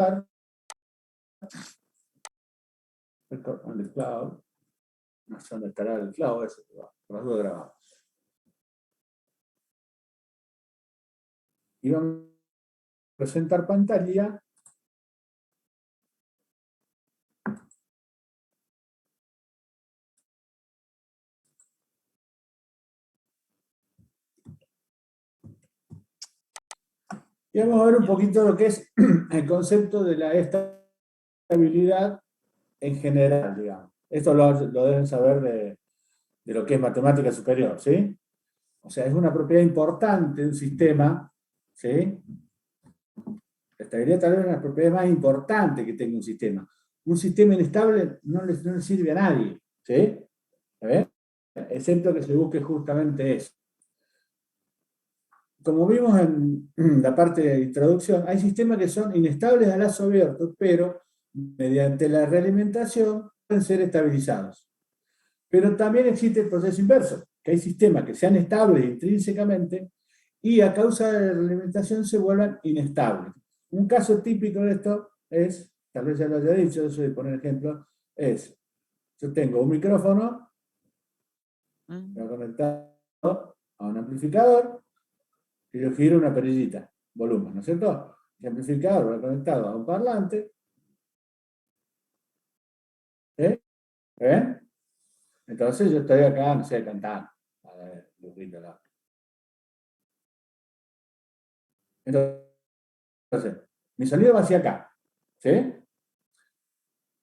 on the cloud, no sé dónde estará el cloud, eso, por las dudas grabamos. Y vamos a presentar pantalla. Y vamos a ver un poquito lo que es el concepto de la estabilidad en general, digamos. Esto lo deben saber de lo que es matemática superior, ¿sí? O sea, es una propiedad importante de un sistema, ¿sí? La estabilidad tal vez es la propiedad más importante que tenga un sistema. Un sistema inestable no le sirve a nadie, ¿sí? ¿A ver? Excepto que se busque justamente eso. Como vimos en la parte de introducción, hay sistemas que son inestables a lazo abierto, pero mediante la realimentación pueden ser estabilizados. Pero también existe el proceso inverso, que hay sistemas que sean estables intrínsecamente y a causa de la realimentación se vuelvan inestables. Un caso típico de esto es, tal vez ya lo haya dicho, eso de poner ejemplo, es, yo tengo un micrófono conectado a un amplificador, y yo giro una perillita, volumen, ¿no es cierto? El amplificador va conectado a un parlante. ¿Eh? ¿Eh? Entonces yo estoy acá, no sé, cantando. A ver, entonces, mi sonido va hacia acá. ¿Sí?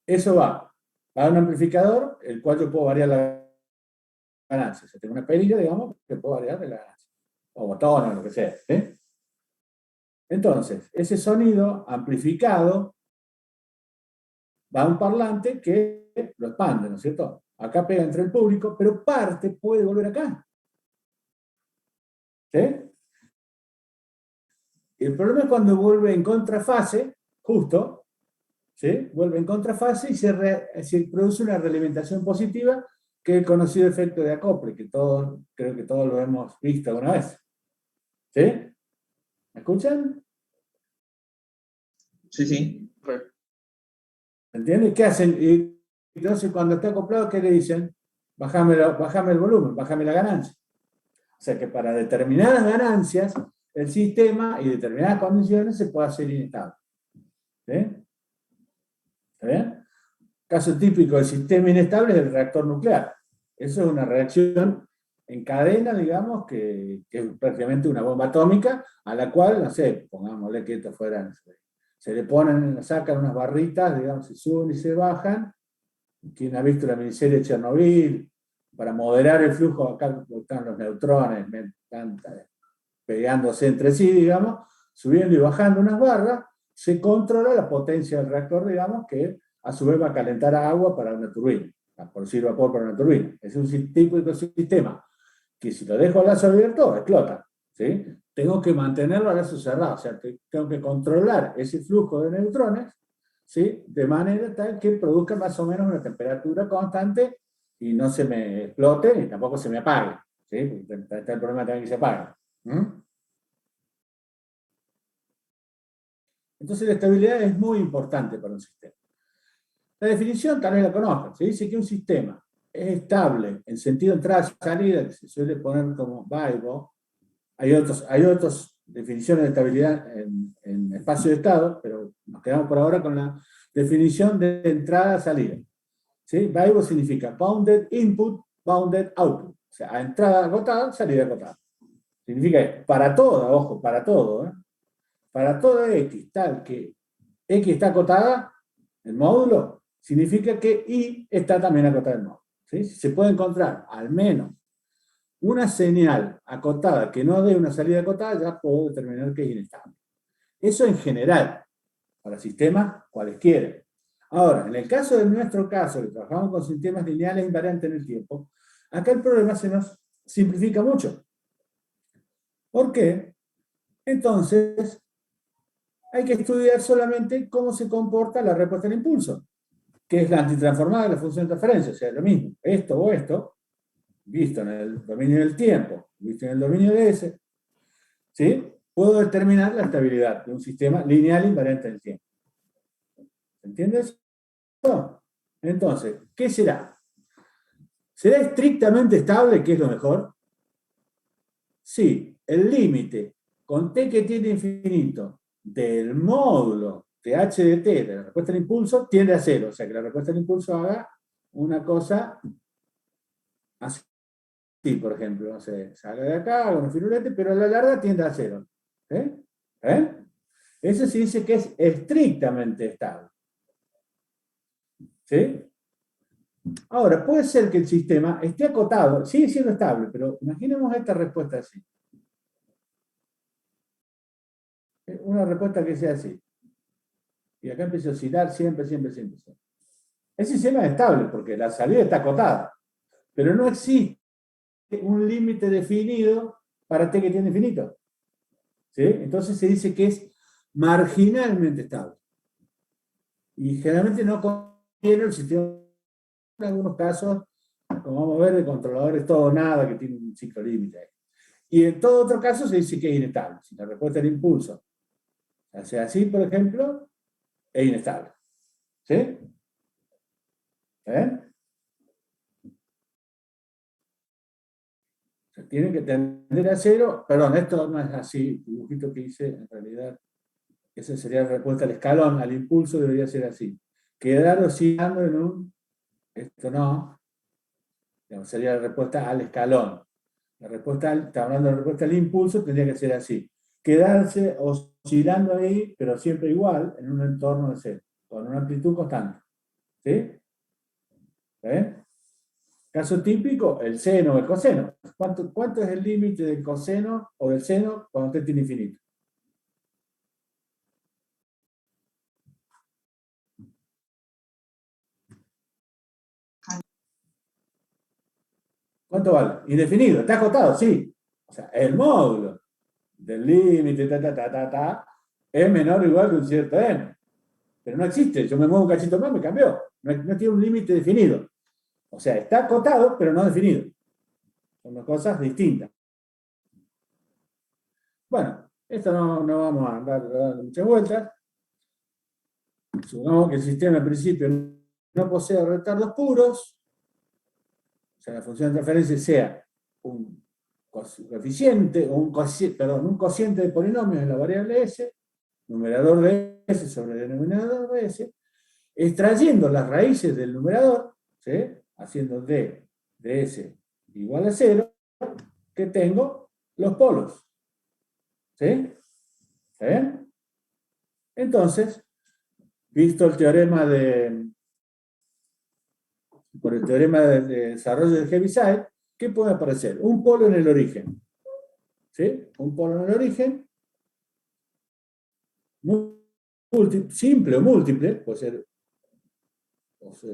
Eso va a un amplificador, el cual yo puedo variar la ganancia. Si tengo una perilla, digamos, que puedo variar la ganancia. O botones, o lo que sea. ¿Sí? Entonces, ese sonido amplificado va a un parlante que lo expande, ¿no es cierto? Acá pega entre el público, pero parte puede volver acá. ¿Sí? El problema es cuando vuelve en contrafase, justo, ¿sí? Vuelve en contrafase y se produce una realimentación positiva, que es el conocido efecto de acople, que todos, creo que todos lo hemos visto alguna vez. ¿Sí? ¿Me escuchan? Sí, sí. ¿Entienden? ¿Qué hacen? Y entonces cuando está acoplado, ¿qué le dicen? Bájame el volumen, bájame la ganancia. O sea que para determinadas ganancias, el sistema y determinadas condiciones se puede hacer inestable. ¿Sí? ¿Está bien? Caso típico del sistema inestable es el reactor nuclear. Eso es una reacción en cadena, digamos, que es prácticamente una bomba atómica, a la cual, no sé, pongámosle que esto fuera, no sé, se le ponen, sacan unas barritas, digamos, se suben y se bajan. ¿Quién ha visto la miniserie de Chernobyl? Para moderar el flujo, acá están los neutrones, están pegándose entre sí, digamos, subiendo y bajando unas barras, se controla la potencia del reactor, digamos, que a su vez va a calentar agua para una turbina, a producir vapor para una turbina. Es un tipo de sistema que si lo dejo a lazo abierto, explota. ¿Sí? Tengo que mantenerlo a lazo cerrado, o sea, tengo que controlar ese flujo de neutrones, ¿sí? De manera tal que produzca más o menos una temperatura constante y no se me explote ni tampoco se me apague. ¿Sí? Está el problema también que se apague. ¿Mm? Entonces la estabilidad es muy importante para un sistema. La definición tal vez la conozcan. Se dice que un sistema es estable en sentido entrada-salida, que se suele poner como Weibo. Hay otras definiciones de estabilidad en espacio de estado, pero nos quedamos por ahora con la definición de entrada-salida. ¿Sí? Weibo significa bounded input, bounded output. O sea, entrada acotada, salida acotada. Significa para todo, ojo, para todo, ¿eh? Para toda X tal que X está acotada, el módulo, significa que Y está también acotada el módulo. ¿Sí? Si se puede encontrar al menos una señal acotada que no dé una salida acotada, ya puedo determinar que es inestable. Eso en general, para sistemas cualesquiera. Ahora, en el caso de nuestro caso, que trabajamos con sistemas lineales invariantes en el tiempo, acá el problema se nos simplifica mucho. ¿Por qué? Entonces, hay que estudiar solamente cómo se comporta la respuesta al impulso, que es la antitransformada de la función de transferencia, o sea, lo mismo, esto o esto, visto en el dominio del tiempo, visto en el dominio de S, ¿sí? Puedo determinar la estabilidad de un sistema lineal invariante en el tiempo. ¿Entiendes? Entonces, ¿qué será? ¿Será estrictamente estable, que es lo mejor? Sí, el límite con t que tiende a infinito del módulo de h de t de la respuesta al impulso tiende a cero. O sea, que la respuesta al impulso haga una cosa así, por ejemplo. No sé, salga de acá, haga un firulete, pero a la larga tiende a cero. ¿Eh? ¿Eh? Eso se dice que es estrictamente estable. ¿Sí? Ahora, puede ser que el sistema esté acotado, sigue siendo estable, pero imaginemos esta respuesta así. Una respuesta que sea así. Y acá empieza a oscilar siempre, siempre, siempre, siempre. Ese sistema es estable porque la salida está acotada, pero no existe un límite definido para t que tiene infinito. ¿Sí? Entonces se dice que es marginalmente estable. Y generalmente no contiene el sistema, en algunos casos, como vamos a ver, de controladores todo o nada, que tiene un ciclo límite. Y en todo otro caso se dice que es inestable. Si la respuesta del impulso hace así, por ejemplo, es inestable. ¿Sí? ¿Eh? Se tiene que tender a cero. Perdón, esto no es así. El dibujito que hice, en realidad, esa sería la respuesta al escalón, al impulso debería ser así. Quedar oscilando en un... Esto no. Sería la respuesta al escalón. La respuesta, está hablando de la respuesta al impulso, tendría que ser así. Quedarse oscilando ahí, pero siempre igual, en un entorno de cero, con una amplitud constante. ¿Sí? ¿Eh? Caso típico, el seno o el coseno. ¿Cuánto es el límite del coseno o del seno cuando t tiene infinito? ¿Cuánto vale? Indefinido, está acotado, sí. O sea, el módulo del límite, es menor o igual que un cierto n. Pero no existe, yo me muevo un cachito más, me cambió. No tiene un límite definido. O sea, está acotado, pero no definido. Son dos cosas distintas. Bueno, esto no vamos a dar muchas vueltas. Supongamos que el sistema en principio no posee retardos puros. O sea, la función de transferencia sea un coeficiente, o un cociente de polinomios en la variable s, numerador de s sobre el denominador de s, extrayendo las raíces del numerador, ¿sí? Haciendo d de s igual a 0, que tengo los polos. ¿Sí? ¿Eh? Entonces, visto el teorema por el teorema de desarrollo de Heaviside, ¿qué puede aparecer? Un polo en el origen. ¿Sí? Un polo en el origen, simple o múltiple, puede ser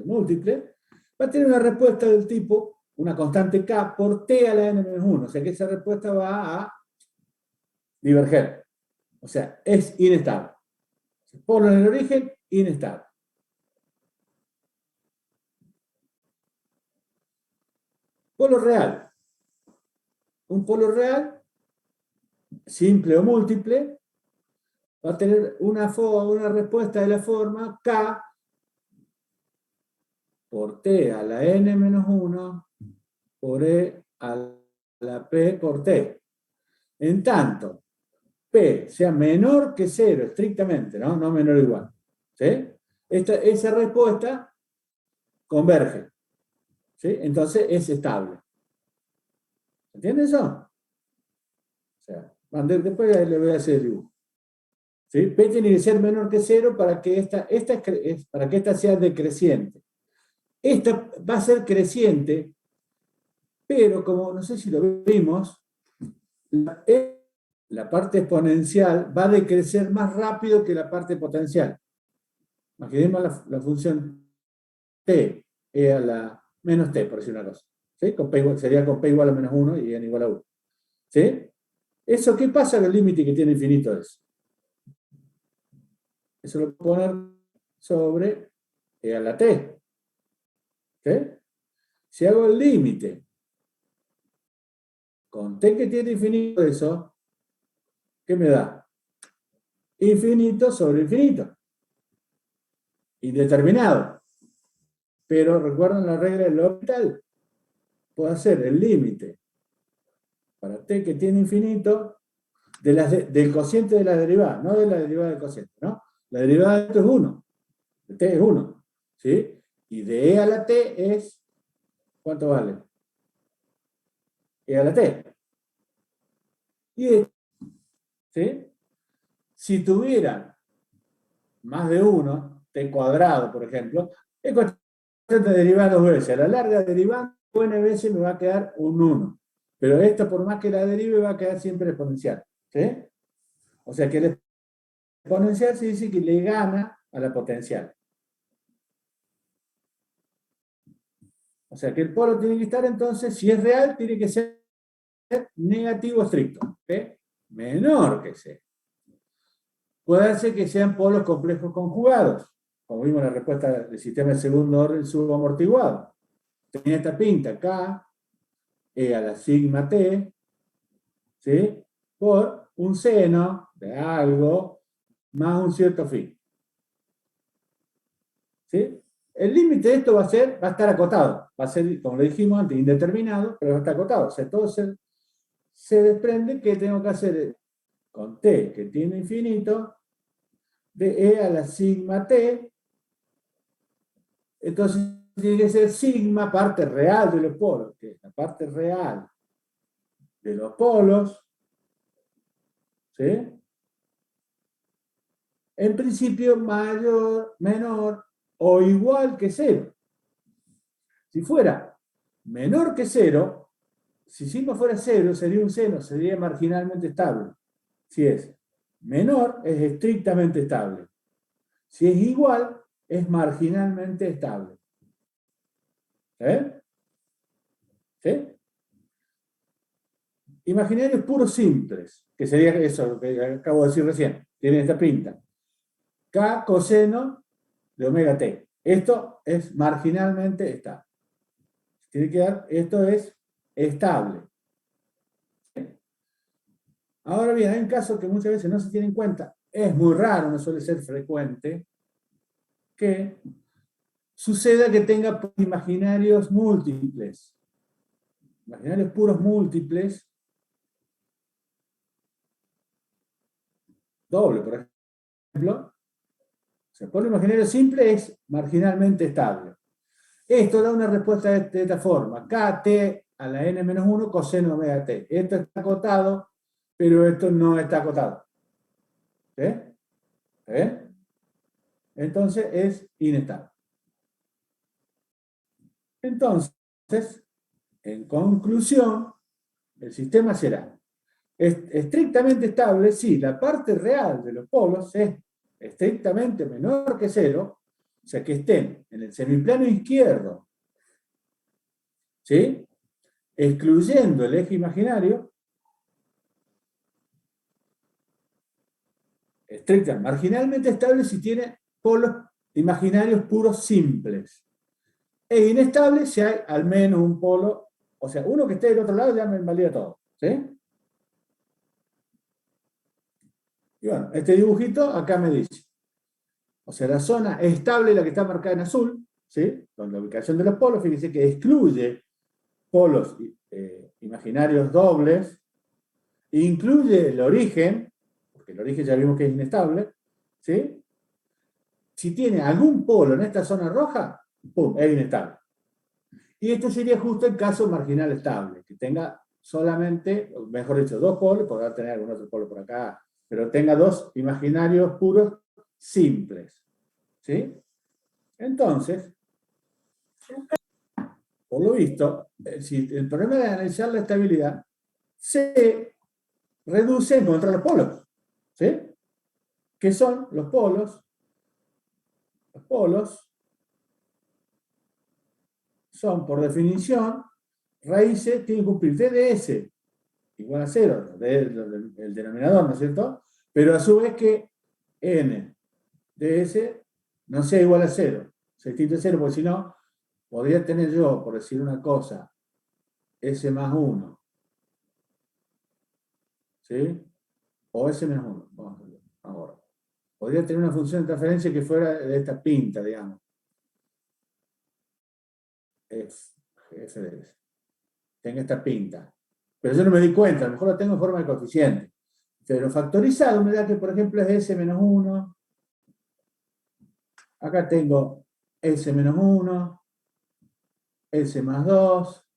múltiple, va a tener una respuesta del tipo, una constante k por t a la n-1. O sea que esa respuesta va a diverger. O sea, es inestable. Polo en el origen, inestable. Polo real. Un polo real, simple o múltiple, va a tener una respuesta de la forma k por t a la n-1 por e a la p por t. En tanto, p sea menor que 0 estrictamente, ¿no? No menor o igual. ¿Sí? Esa respuesta converge. ¿Sí? Entonces es estable. ¿Entiendes eso? O sea, después le voy a hacer el dibujo. ¿Sí? P tiene que ser menor que 0 para que esta sea decreciente. Esta va a ser creciente, pero como no sé si lo vimos, la parte exponencial va a decrecer más rápido que la parte potencial. Imaginemos la función t, a la menos t, por decir una cosa. ¿Sí? Sería con p igual a menos 1 y n igual a 1. ¿Sí? ¿Eso qué pasa con el límite que tiene infinito eso? Eso lo puedo poner sobre e a la t. ¿Sí? Si hago el límite con t que tiene infinito eso, ¿qué me da? Infinito sobre infinito. indeterminado. Pero recuerden la regla del L'Hopital, puedo hacer el límite para t que tiene infinito del cociente de la derivada, no de la derivada del cociente, ¿no? La derivada de esto es 1, de t es 1, ¿sí? Y de e a la t es, ¿cuánto vale? E a la t. Y, ¿sí? Si tuviera más de 1, t cuadrado, por ejemplo, es cuestión de derivar dos veces. A la larga derivando n veces me va a quedar un 1. Pero esto, por más que la derive, va a quedar siempre exponencial. ¿Sí? O sea que el exponencial se dice que le gana a la potencial. O sea que el polo tiene que estar entonces, si es real, tiene que ser negativo estricto. ¿Sí? Menor que C. Puede darse que sean polos complejos conjugados, como vimos en la respuesta del sistema de segundo orden subamortiguado. Tenía esta pinta K, E a la sigma T, ¿sí? Por un seno de algo más un cierto fin. ¿Sí? El límite de esto va a estar acotado. Va a ser, como le dijimos antes, indeterminado, pero va a estar acotado. O sea, todo se desprende que tengo que hacer con T, que tiene infinito, de E a la sigma T. Entonces tiene que ser sigma, parte real de los polos, que es la parte real de los polos, ¿sí? En principio mayor, menor o igual que 0. Si fuera menor que 0, si sigma fuera 0, sería un seno, sería marginalmente estable. Si es menor, es estrictamente estable. Si es igual, es marginalmente estable. ¿Eh? ¿Sí? Imaginarios puros simples, que sería eso que acabo de decir recién, tienen esta pinta. K coseno de omega t. Esto es marginalmente estable. Tiene que dar, esto es estable. Ahora bien, hay un caso que muchas veces no se tiene en cuenta, es muy raro, no suele ser frecuente, que suceda que tenga imaginarios múltiples. Imaginarios puros múltiples, doble, por ejemplo. O sea, polo imaginario simple es marginalmente estable. Esto da una respuesta de esta forma. Kt a la n-1 coseno omega t. Esto está acotado, pero esto no está acotado. ¿Eh? ¿Eh? Entonces es inestable. Entonces, en conclusión, el sistema será estrictamente estable si la parte real de los polos es estrictamente menor que 0, o sea que estén en el semiplano izquierdo, ¿sí? Excluyendo el eje imaginario, estricta, marginalmente estable si tiene polos imaginarios puros simples. E inestable si hay al menos un polo, o sea, uno que esté del otro lado ya me invalida todo. ¿Sí? Y bueno, este dibujito acá me dice, o sea, la zona estable, la que está marcada en azul, ¿sí? Con la ubicación de los polos, fíjense que excluye polos imaginarios dobles, incluye el origen, porque el origen ya vimos que es inestable, ¿sí? Si tiene algún polo en esta zona roja, ¡pum!, es inestable. Y esto sería justo el caso marginal estable, que tenga solamente, mejor dicho, dos polos, podrá tener algún otro polo por acá, pero tenga dos imaginarios puros simples. ¿Sí? Entonces, por lo visto, el problema de analizar la estabilidad se reduce a encontrar los polos. ¿Sí? ¿Qué son los polos? Los polos son, por definición, raíces, tienen que cumplir t de s igual a 0, el denominador, ¿no es cierto? Pero a su vez que n de s no sea igual a 0, se extingue 0, porque si no, podría tener yo, por decir una cosa, s más 1, ¿sí? O s menos 1, vamos a ver ahora. podría tener una función de transferencia que fuera de esta pinta, digamos. F de S. Tenga esta pinta. Pero yo no me di cuenta, a lo mejor lo tengo en forma de coeficiente. Pero factorizado me da que, por ejemplo, es S menos 1. Acá tengo S menos 1, S más 2,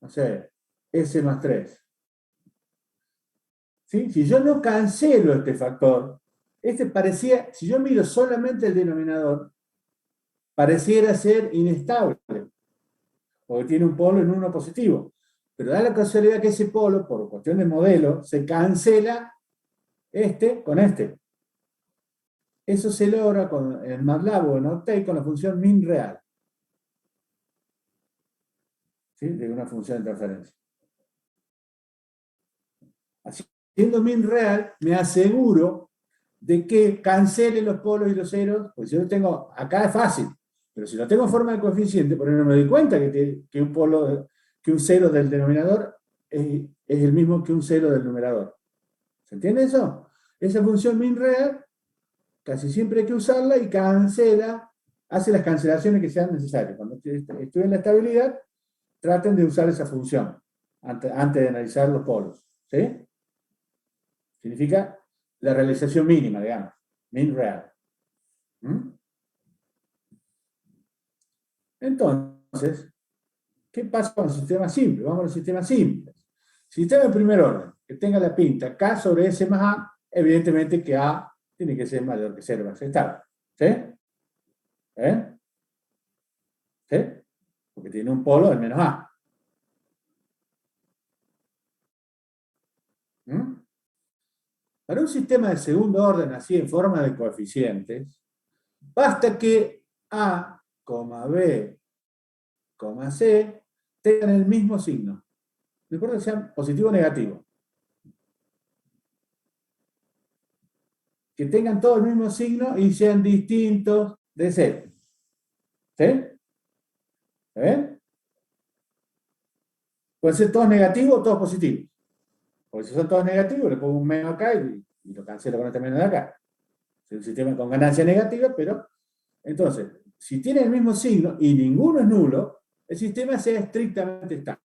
no sé, S más 3. ¿Sí? Si yo no cancelo este factor, este parecía, si yo miro solamente el denominador, pareciera ser inestable, porque tiene un polo en 1 positivo. Pero da la casualidad que ese polo, por cuestión de modelo, se cancela este con este. Eso se logra con el MATLAB o en Octave con la función min real. ¿Sí? De una función de transferencia. Haciendo min real, me aseguro de que cancele los polos y los ceros, porque si yo lo tengo, acá es fácil, pero si lo tengo en forma de coeficiente, por ejemplo, me doy cuenta que un polo, que un cero del denominador es el mismo que un cero del numerador. ¿Se entiende eso? Esa función min real, casi siempre hay que usarla y cancela, hace las cancelaciones que sean necesarias. Cuando estudien la estabilidad, traten de usar esa función antes de analizar los polos. ¿Sí? Significa la realización mínima, digamos, min real. Entonces, ¿qué pasa con el sistema simple? Vamos a los sistemas simples. Sistema de primer orden, que tenga la pinta K sobre S más A, evidentemente que A tiene que ser mayor que 0, va a ser estable. ¿Sí? ¿Sí? Porque tiene un polo de menos A. Para un sistema de segundo orden, así en forma de coeficientes, basta que A, B, C tengan el mismo signo. No importa que sean positivo o negativo. Que tengan todo el mismo signo y sean distintos de C. ¿Sí? ¿Ven? Pueden ser todos negativos o todos positivos. Porque si son todos negativos, le pongo un menos acá y lo cancelo con este menos de acá. Es un sistema con ganancia negativa, pero entonces, si tiene el mismo signo y ninguno es nulo, el sistema sea estrictamente estable.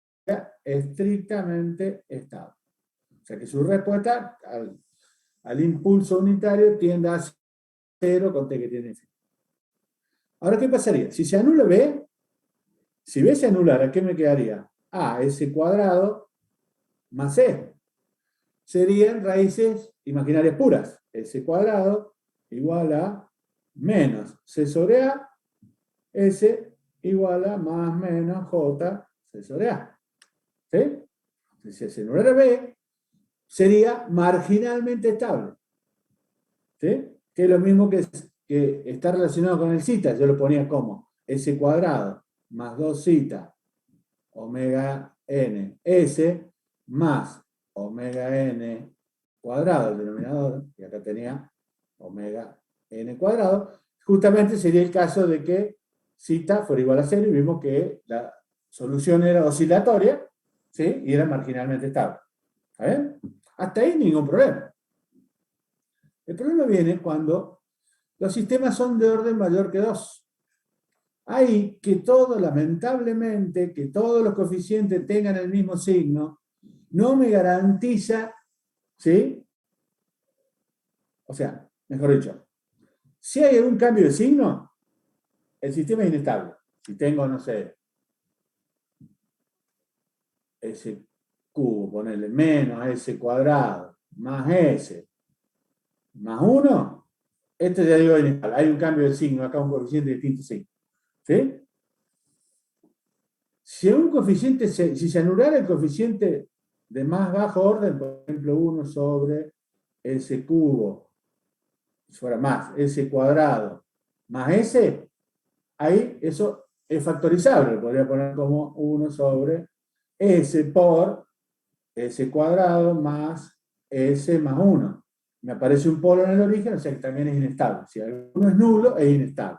Estrictamente estable. O sea que su respuesta al impulso unitario tiende a 0 con t que tiene fin. Ahora, ¿qué pasaría? Si se anula B, si B se anulara, ¿qué me quedaría? A, S cuadrado, más C. Serían raíces imaginarias puras. S cuadrado igual a menos C sobre A, S igual a más menos J, C sobre A. ¿Sí? Si se anulara B, sería marginalmente estable. ¿Sí? Que es lo mismo que está relacionado con el zeta. Yo lo ponía como S cuadrado más 2 zeta omega n s más omega n cuadrado, el denominador, y acá tenía omega n cuadrado, justamente sería el caso de que zeta fuera igual a 0 y vimos que la solución era oscilatoria, ¿sí? Y era marginalmente estable. Hasta ahí ningún problema. El problema viene cuando los sistemas son de orden mayor que 2. Hay que todo, lamentablemente, que todos los coeficientes tengan el mismo signo, no me garantiza, ¿sí? O sea, mejor dicho, si hay algún cambio de signo, el sistema es inestable. Si tengo, no sé, S cubo, ponerle menos S cuadrado, más S, más 1, esto ya digo inestable. Hay un cambio de signo, acá un coeficiente de distinto signo. ¿Sí? Si un coeficiente, si se anulara el coeficiente de más bajo orden, por ejemplo, 1 sobre S cubo, si fuera más, S cuadrado, más S, ahí eso es factorizable, lo podría poner como 1 sobre S por S cuadrado más S más 1. Me aparece un polo en el origen, o sea que también es inestable. Si alguno es nulo, es inestable.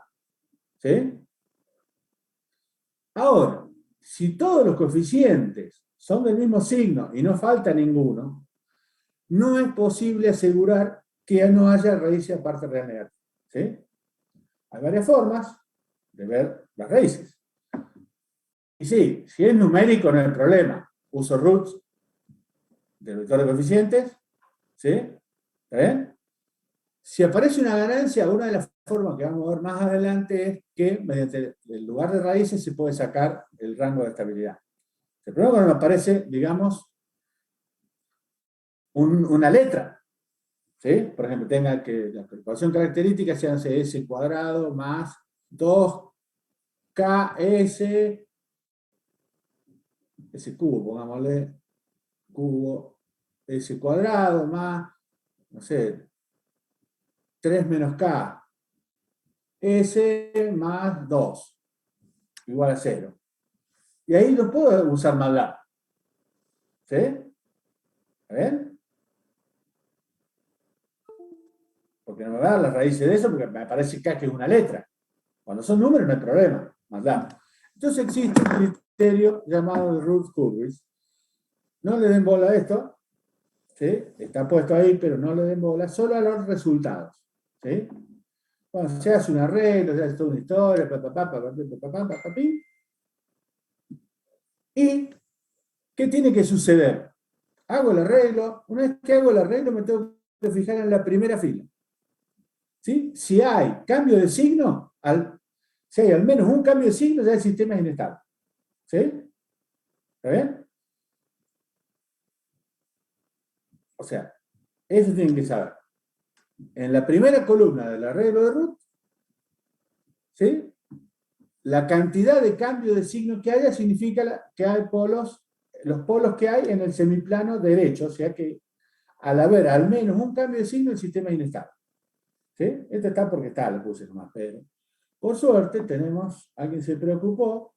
¿Sí? Ahora, si todos los coeficientes son del mismo signo y no falta ninguno, no es posible asegurar que no haya raíces aparte real negativa. ¿Sí? Hay varias formas de ver las raíces. Y sí, si es numérico no hay problema. Uso roots del vector de coeficientes. ¿Sí? ¿Está bien? Si aparece una ganancia, una de las formas que vamos a ver más adelante es que mediante el lugar de raíces se puede sacar el rango de estabilidad. El problema cuando aparece, digamos, una letra. ¿Sí? Por ejemplo, tenga que la ecuación característica sea S cuadrado más 2KS, S cubo, pongámosle, cubo S cuadrado más, no sé, 3 menos K, S más 2, igual a 0. Y ahí no puedo usar MATLAB. ¿Sí? ¿Está bien? Porque no me va a dar las raíces de eso, porque me parece K que es una letra. Cuando son números no hay problema, MATLAB. Entonces existe un criterio llamado root curves. No le den bola a esto, ¿sí? Está puesto ahí, pero no le den bola, solo a los resultados. ¿Sí? Cuando se hace un arreglo, se hace toda una historia, ¿y qué tiene que suceder? Hago el arreglo, una vez que hago el arreglo me tengo que fijar en la primera fila. ¿Sí? Si hay cambio de signo, si hay al menos un cambio de signo, ya el sistema es inestable. ¿Sí? ¿Está bien? O sea, eso tienen que saber. En la primera columna del arreglo de root, ¿sí? La cantidad de cambio de signo que haya significa que hay polos, los polos que hay en el semiplano derecho, o sea que al haber al menos un cambio de signo, el sistema es inestable. ¿Sí? Esto está porque está, lo puse nomás, pero por suerte tenemos, alguien se preocupó,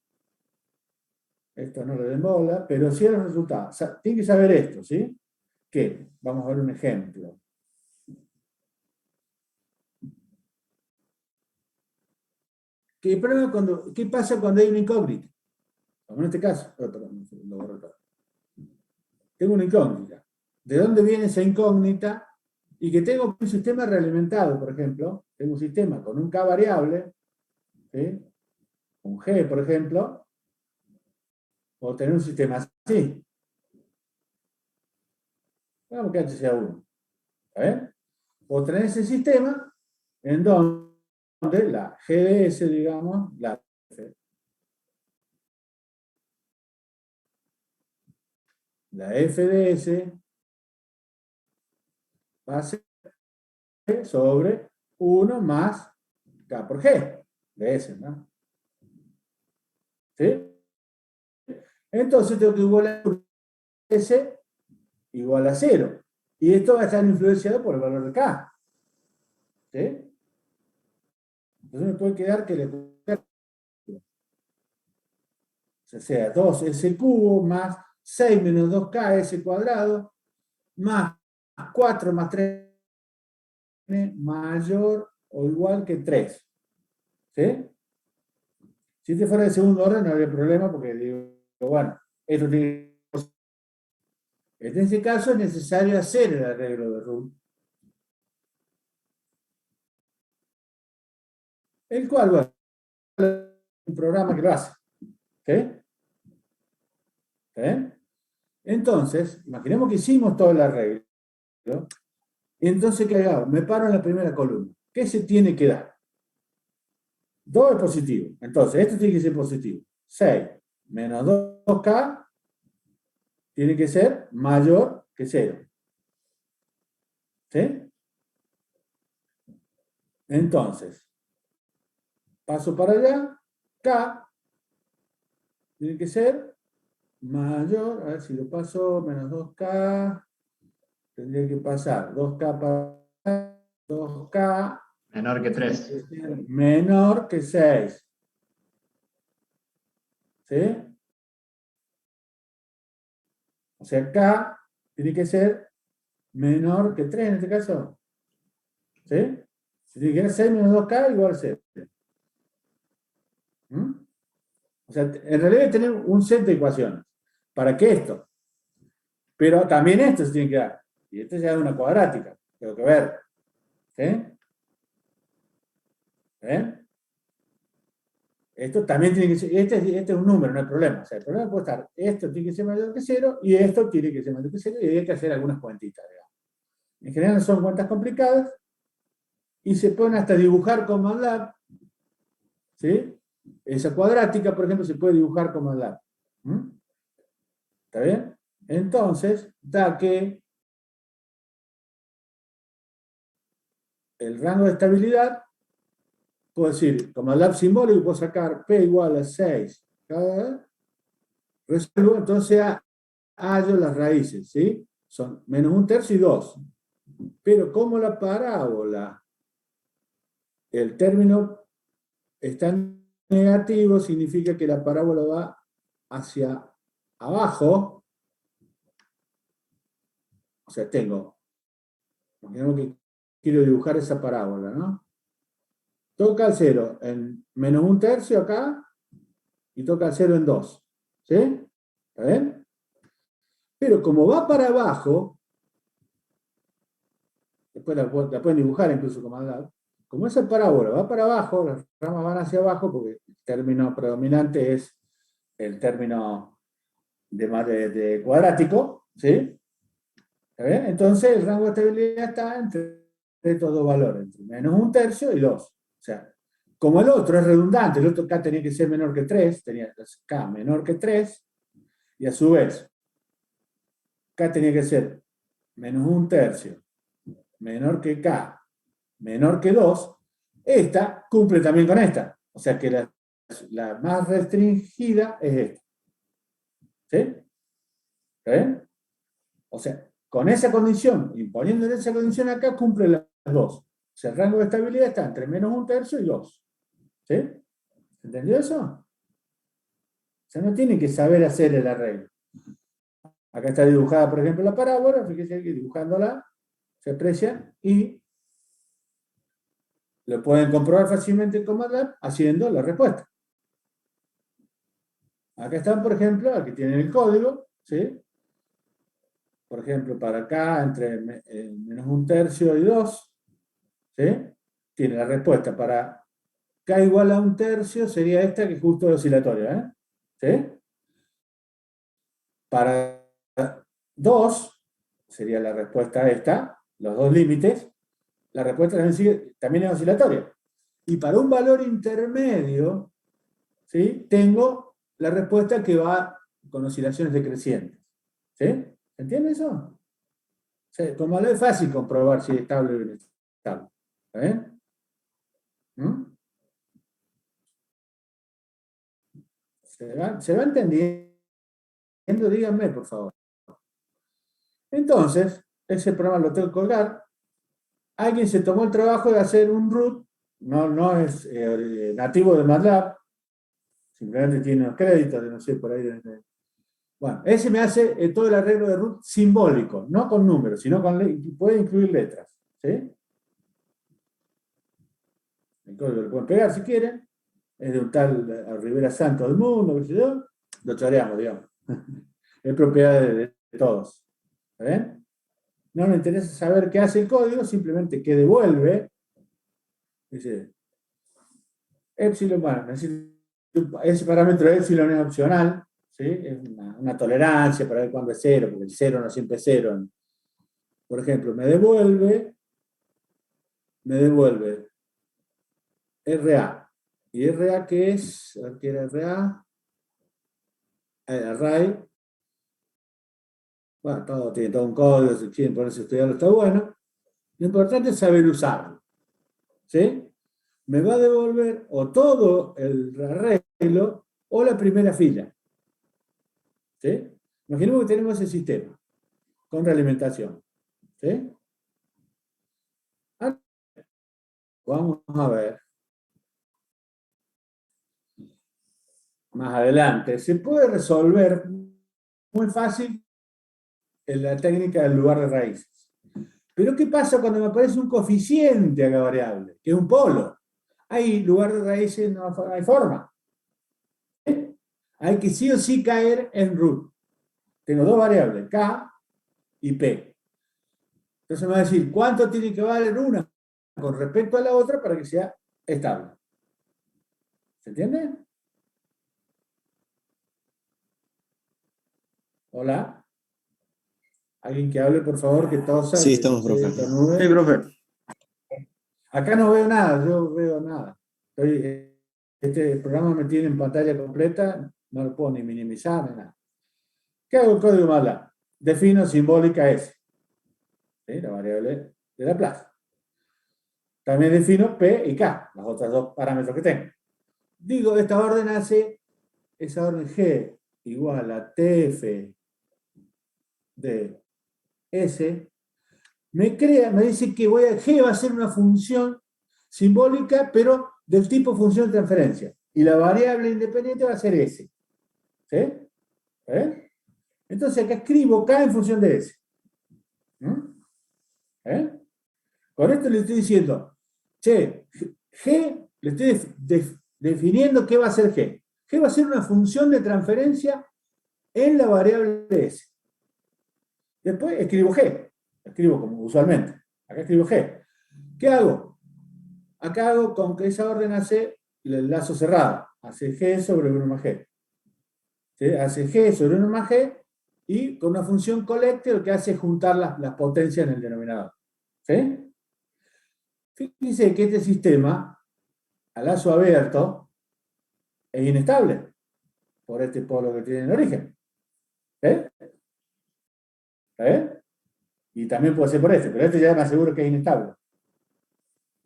esto no le den bola, pero sí los resultados. O sea, tienen que saber esto, ¿sí? Que, vamos a ver un ejemplo. ¿Qué pasa cuando hay una incógnita? Como en este caso, perdón, lo borro todo. Tengo una incógnita. ¿De dónde viene esa incógnita? Y que tengo un sistema realimentado, por ejemplo, tengo un sistema con un K variable, ¿sí? Un G, por ejemplo, o tener un sistema así. Vamos que H sea 1. O tener ese sistema en donde la GDS, digamos, la FDS va a ser sobre 1 más K por G de S, ¿no? ¿Sí? Entonces tengo que igualar S igual a 0. Y esto va a estar influenciado por el valor de K. ¿Sí? Entonces me puede quedar que o sea 2S cubo más 6 menos 2KS cuadrado más 4 más 3 mayor o igual que 3. ¿Sí? Si este fuera de segundo orden no habría problema porque digo, bueno, esto tiene... En este caso es necesario hacer el arreglo de root, el cual, bueno, un programa que lo hace. ¿Sí? ¿Sí? Entonces, imaginemos que hicimos todo el arreglo. Entonces, ¿qué hago? Me paro en la primera columna. ¿Qué se tiene que dar? 2 es positivo. Entonces, esto tiene que ser positivo. 6 menos 2K tiene que ser mayor que 0. ¿Sí? Entonces, paso para allá. K tiene que ser mayor. A ver si lo paso. Menos 2K. Tendría que pasar 2K para 2K. Menor que 3. Menor que 6. ¿Sí? O sea, K tiene que ser menor que 3 en este caso. ¿Sí? Si tiene que ser 6 menos 2K igual a 0. ¿Mm? O sea, en realidad hay que tener un set de ecuaciones. ¿Para qué esto? Pero también esto se tiene que dar. Y esto ya es una cuadrática. Tengo que ver ¿Sí? ¿Ven? Esto también tiene que ser, este es un número, no hay problema. O sea, el problema puede estar, esto tiene que ser mayor que 0 y esto tiene que ser mayor que 0 y hay que hacer algunas cuentitas, digamos. En general son cuentas complicadas y se pueden hasta dibujar con MATLAB, ¿sí? Esa cuadrática, por ejemplo, se puede dibujar con MATLAB. ¿Mm? ¿Está bien? Entonces, da que el rango de estabilidad, puedo decir, con MATLAB simbólico, puedo sacar P igual a 6. Resuelvo, entonces hallo las raíces, ¿sí? Son menos un tercio y 2. Pero como la parábola, el término está negativo, significa que la parábola va hacia abajo. O sea, imaginemos que quiero dibujar esa parábola, ¿no? Toca el 0 en menos un tercio acá y toca el 0 en 2. ¿Sí? ¿Está bien? Pero como va para abajo, después la pueden dibujar incluso como al lado, como esa parábola va para abajo, las ramas van hacia abajo, porque el término predominante es el término de cuadrático, ¿sí? ¿Está bien? Entonces el rango de estabilidad está entre estos dos valores, entre menos un tercio y 2. O sea, como el otro es redundante, el otro K tenía que ser menor que 3, tenía K menor que 3, y a su vez, K tenía que ser menos un tercio, menor que K, menor que 2, esta cumple también con esta. O sea que la más restringida es esta. ¿Sí? ¿Está bien? O sea, con esa condición, imponiéndole esa condición acá, cumple las dos. O sea, el rango de estabilidad está entre menos un tercio y 2. ¿Sí? ¿Entendió eso? O sea, no tiene que saber hacer el arreglo. Acá está dibujada, por ejemplo, la parábola, fíjense que dibujándola se aprecia y lo pueden comprobar fácilmente con MATLAB haciendo la respuesta. Acá están, por ejemplo, aquí tienen el código, ¿sí? Por ejemplo, para acá, entre menos un tercio y 2, ¿sí? Tiene la respuesta para K igual a un tercio, sería esta que es justo el oscilatorio, ¿eh? ¿Sí? Para 2, sería la respuesta esta, los dos límites, la respuesta también es oscilatoria. Y para un valor intermedio, ¿sí? Tengo la respuesta que va con oscilaciones decrecientes. ¿Sí? ¿Se entiende eso? O sea, como es fácil comprobar si es estable o inestable. ¿Mm? ¿Se va entendiendo? Díganme, por favor. Entonces, ese programa lo tengo que colgar. Alguien se tomó el trabajo de hacer un root, no es nativo de MATLAB, simplemente tiene unos créditos, no sé, por ahí. Bueno, ese me hace todo el arreglo de root simbólico, no con números, sino puede incluir letras. ¿Sí? El código lo pueden pegar si quieren. Es de un tal Rivera Santo del Mundo, qué sé yo. Lo choreamos, digamos. Es propiedad de todos. ¿Está bien? No nos interesa saber qué hace el código, simplemente qué devuelve. Dice, epsilon, bueno, ese parámetro de epsilon es opcional, ¿sí? Es una tolerancia para ver cuándo es cero, porque el cero no siempre es cero. Por ejemplo, me devuelve RA. ¿Y RA qué es? A ver qué era RA. Array. Bueno, tiene todo un código, si quieren ponerse a estudiarlo, está bueno. Lo importante es saber usarlo. ¿Sí? Me va a devolver o todo el arreglo o la primera fila. ¿Sí? Imaginemos que tenemos ese sistema con realimentación. ¿Sí? Vamos a ver más adelante. Se puede resolver muy fácil en la técnica del lugar de raíces. Pero ¿qué pasa cuando me aparece un coeficiente a la variable? Que es un polo. Hay lugar de raíces, no hay forma. ¿Sí? Hay que sí o sí caer en root. Tengo dos variables, K y P. Entonces me va a decir, ¿cuánto tiene que valer una? con respecto a la otra para que sea estable. ¿Se entiende? ¿Hola? Alguien que hable, por favor, que tosa, Sí, que estamos, profe. estornude. Sí, profe. Acá no veo nada, yo veo nada. Este programa me tiene en pantalla completa, no lo puedo ni minimizar ni nada. ¿Qué hago el código MATLAB? Defino simbólica S, ¿sí? La variable de Laplace. También defino P y K, los otros dos parámetros que tengo. Digo, esta orden hace, esa orden G igual a TF de S, me dice que G va a ser una función simbólica, pero del tipo función de transferencia. Y la variable independiente va a ser S. ¿Sí? Entonces acá escribo K en función de S. Con esto le estoy diciendo, che, G, le estoy definiendo qué va a ser G. G va a ser una función de transferencia en la variable S. Después escribo G. Escribo como usualmente. Acá escribo G. ¿Qué hago? Acá hago con que esa orden hace el lazo cerrado. Hace G sobre 1 más G. ¿Sí? Hace G sobre 1 más G y con una función collecte lo que hace es juntar las potencias en el denominador. ¿Sí? Fíjense que este sistema, a lazo abierto, es inestable por este polo que tiene en el origen. Y también puede ser por este, pero este ya me aseguro que es inestable. O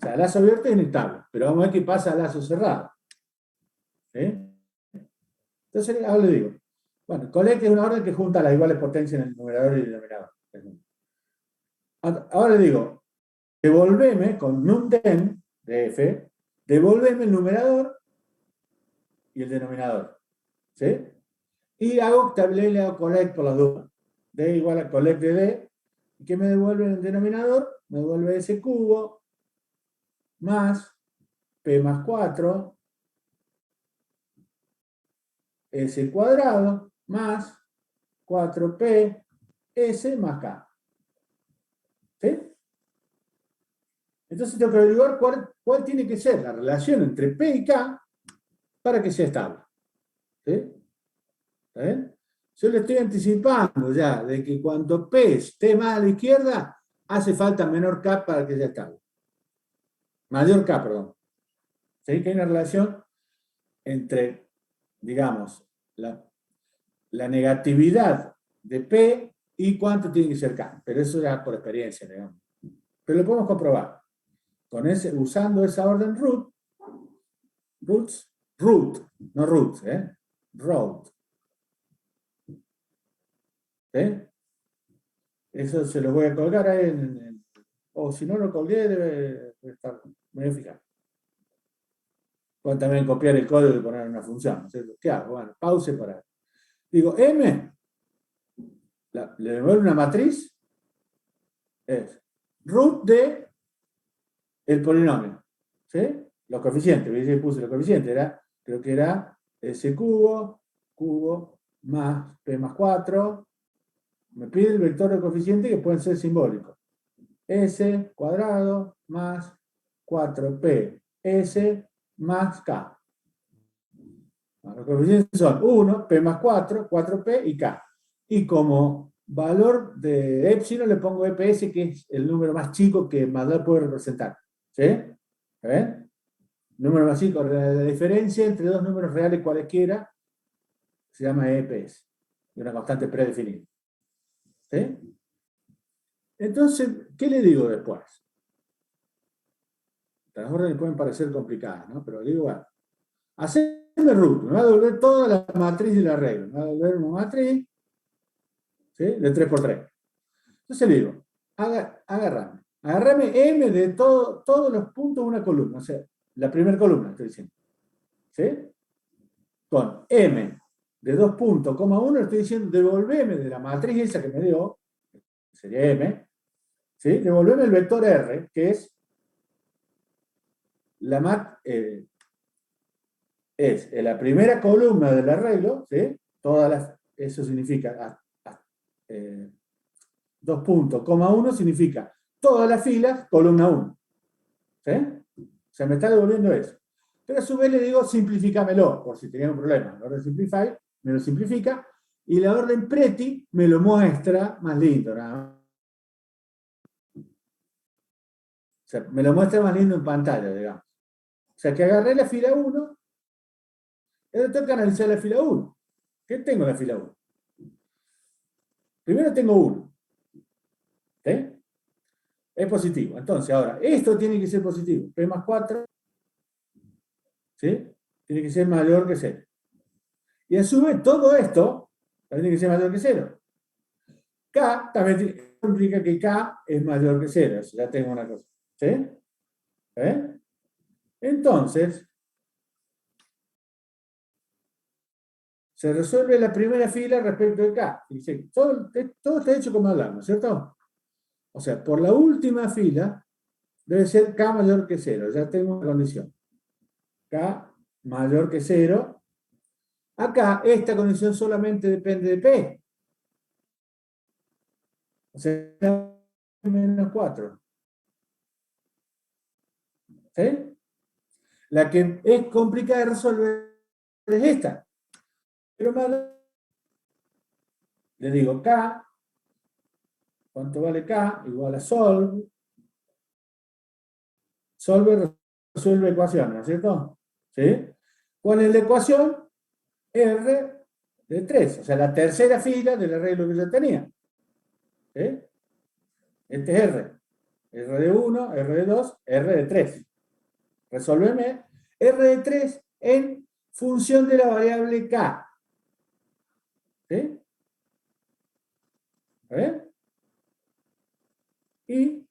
sea, el lazo abierto es inestable, pero vamos a ver qué pasa al lazo cerrado. Entonces, ahora le digo, bueno, collect es una orden que junta las iguales potencias en el numerador y el denominador. Ahora le digo, devolveme con numden de f, devolveme el numerador y el denominador. ¿Sí? Y también le hago collect por las dudas. D igual a collect de D. ¿Y qué me devuelve en el denominador? Me devuelve S cubo más P más 4 S cuadrado más 4P S más K. ¿Sí? Entonces tengo que averiguar cuál tiene que ser la relación entre P y K para que sea estable. ¿Sí? ¿Está bien? Yo le estoy anticipando ya de que cuando P esté más a la izquierda, hace falta menor K para que sea estable. Mayor K, perdón. ¿Sí? Que hay una relación entre, digamos, la negatividad de P y cuánto tiene que ser K. Pero eso ya por experiencia, digamos. Pero lo podemos comprobar. Usando esa orden root, no roots, root. Eso se lo voy a colgar ahí o si no lo colgué, debe estar. Me voy a fijar. Puedo también copiar el código y poner una función. ¿Qué hago? Bueno, pause para. Digo, M, le devuelvo una matriz, es root de el polinomio. ¿Sí? Los coeficientes, ¿veis? Puse los coeficientes, creo que era S cubo más P más 4. Me pide el vector de coeficiente que pueden ser simbólicos. S cuadrado más 4P S más K. Bueno, los coeficientes son 1, P más 4, 4P y K. Y como valor de epsilon le pongo EPS, que es el número más chico que MATLAB puede representar. ¿Sí? ¿Ven? Número más chico, la diferencia entre dos números reales cualesquiera se llama EPS. Y una constante predefinida. ¿Sí? Entonces, ¿qué le digo después? Las órdenes pueden parecer complicadas, ¿no? Pero digo, bueno, hacerme root, me va a devolver toda la matriz de la regla. Me va a devolver una matriz, ¿sí? De 3×3. Entonces le digo, agarrame M de todos los puntos de una columna, o sea, la primera columna, estoy diciendo. ¿Sí? Con M de 2 puntos, 1, estoy diciendo, devolveme de la matriz esa que me dio, sería M, ¿sí? Devolveme el vector R, que es es la primera columna del arreglo, ¿sí? Eso significa 2 puntos, 1 significa todas las filas, columna 1. ¿Sí? O sea, me está devolviendo eso. Pero a su vez le digo, simplifícamelo, por si tenía un problema. La orden simplify me lo simplifica, y la orden pretty me lo muestra más lindo, nada más. O sea, me lo muestra más lindo en pantalla, digamos. O sea, que agarré la fila 1, y ahora tengo que analizar la fila 1. ¿Qué tengo en la fila 1? Primero tengo 1. ¿Sí? Es positivo. Entonces, ahora, esto tiene que ser positivo. P más 4, ¿sí? Tiene que ser mayor que 0. Y a su vez, todo esto también tiene que ser mayor que 0. K también implica que K es mayor que 0. Eso ya tengo una cosa. ¿Sí? ¿Eh? Entonces, se resuelve la primera fila respecto de K. Dice, todo está hecho como hablamos, ¿cierto? O sea, por la última fila debe ser K mayor que 0. Ya tengo una condición. K mayor que 0. Acá, esta condición solamente depende de P. O sea, menos 4. ¿Sí? La que es complicada de resolver es esta. Pero más le digo K, ¿cuánto vale K? Igual a solve. Solve resuelve ecuaciones, ¿no es cierto? ¿Sí? Pone la ecuación R de 3, o sea, la tercera fila del arreglo que yo tenía. ¿Sí? Este es R. R de 1, R de 2, R de 3. Resolveme R de 3 en función de la variable K. ¿Sí? ¿Eh? Y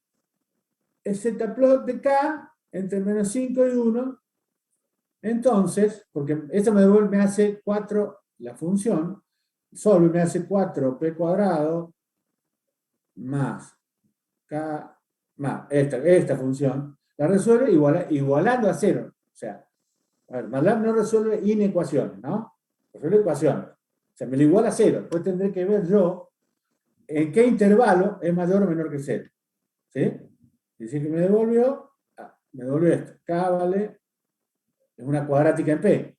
el zplot de K entre menos 5 y 1. Entonces, porque esto me hace 4, la función, solve me hace 4p cuadrado más K más esta función, la resuelve igualando a 0. O sea, a ver, MATLAB no resuelve inecuaciones, ¿no? Resuelve ecuaciones. O sea, me lo iguala a 0. Después tendré que ver yo en qué intervalo es mayor o menor que 0. ¿Sí? Dice que me devolvió esto. K vale, es una cuadrática en P.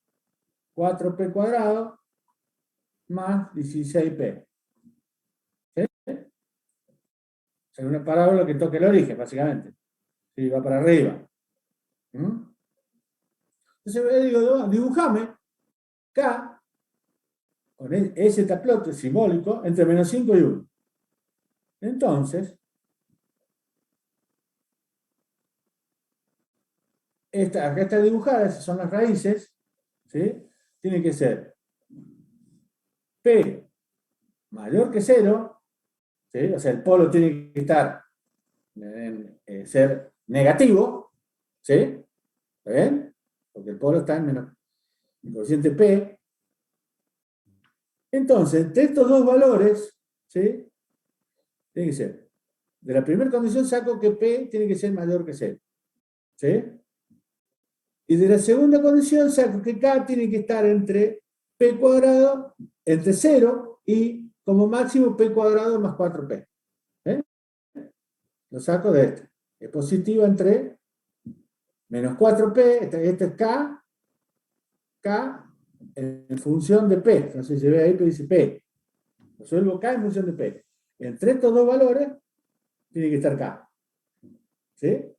4p cuadrado más 16p. ¿Sí? Es una parábola que toca el origen, básicamente. Sí, va para arriba. ¿Mm? Entonces le digo, dibujame K con ese taplote simbólico entre menos 5 y 1. Entonces, acá está dibujada, esas son las raíces, ¿sí? Tiene que ser P mayor que 0, ¿sí? O sea, el polo tiene que ser negativo, ¿sí? ¿Está bien? Porque el polo está en menos el coeficiente P. Entonces, de estos dos valores, ¿sí? Tiene que ser, de la primera condición saco que P tiene que ser mayor que 0, ¿sí? Y de la segunda condición saco que K tiene que estar entre P cuadrado, entre 0 y como máximo P cuadrado más 4P. ¿Eh? Lo saco de este. Es positivo entre menos 4P, este es K en función de P. Entonces se ve ahí que dice P. Resuelvo K en función de P. Entre estos dos valores tiene que estar K. ¿Sí?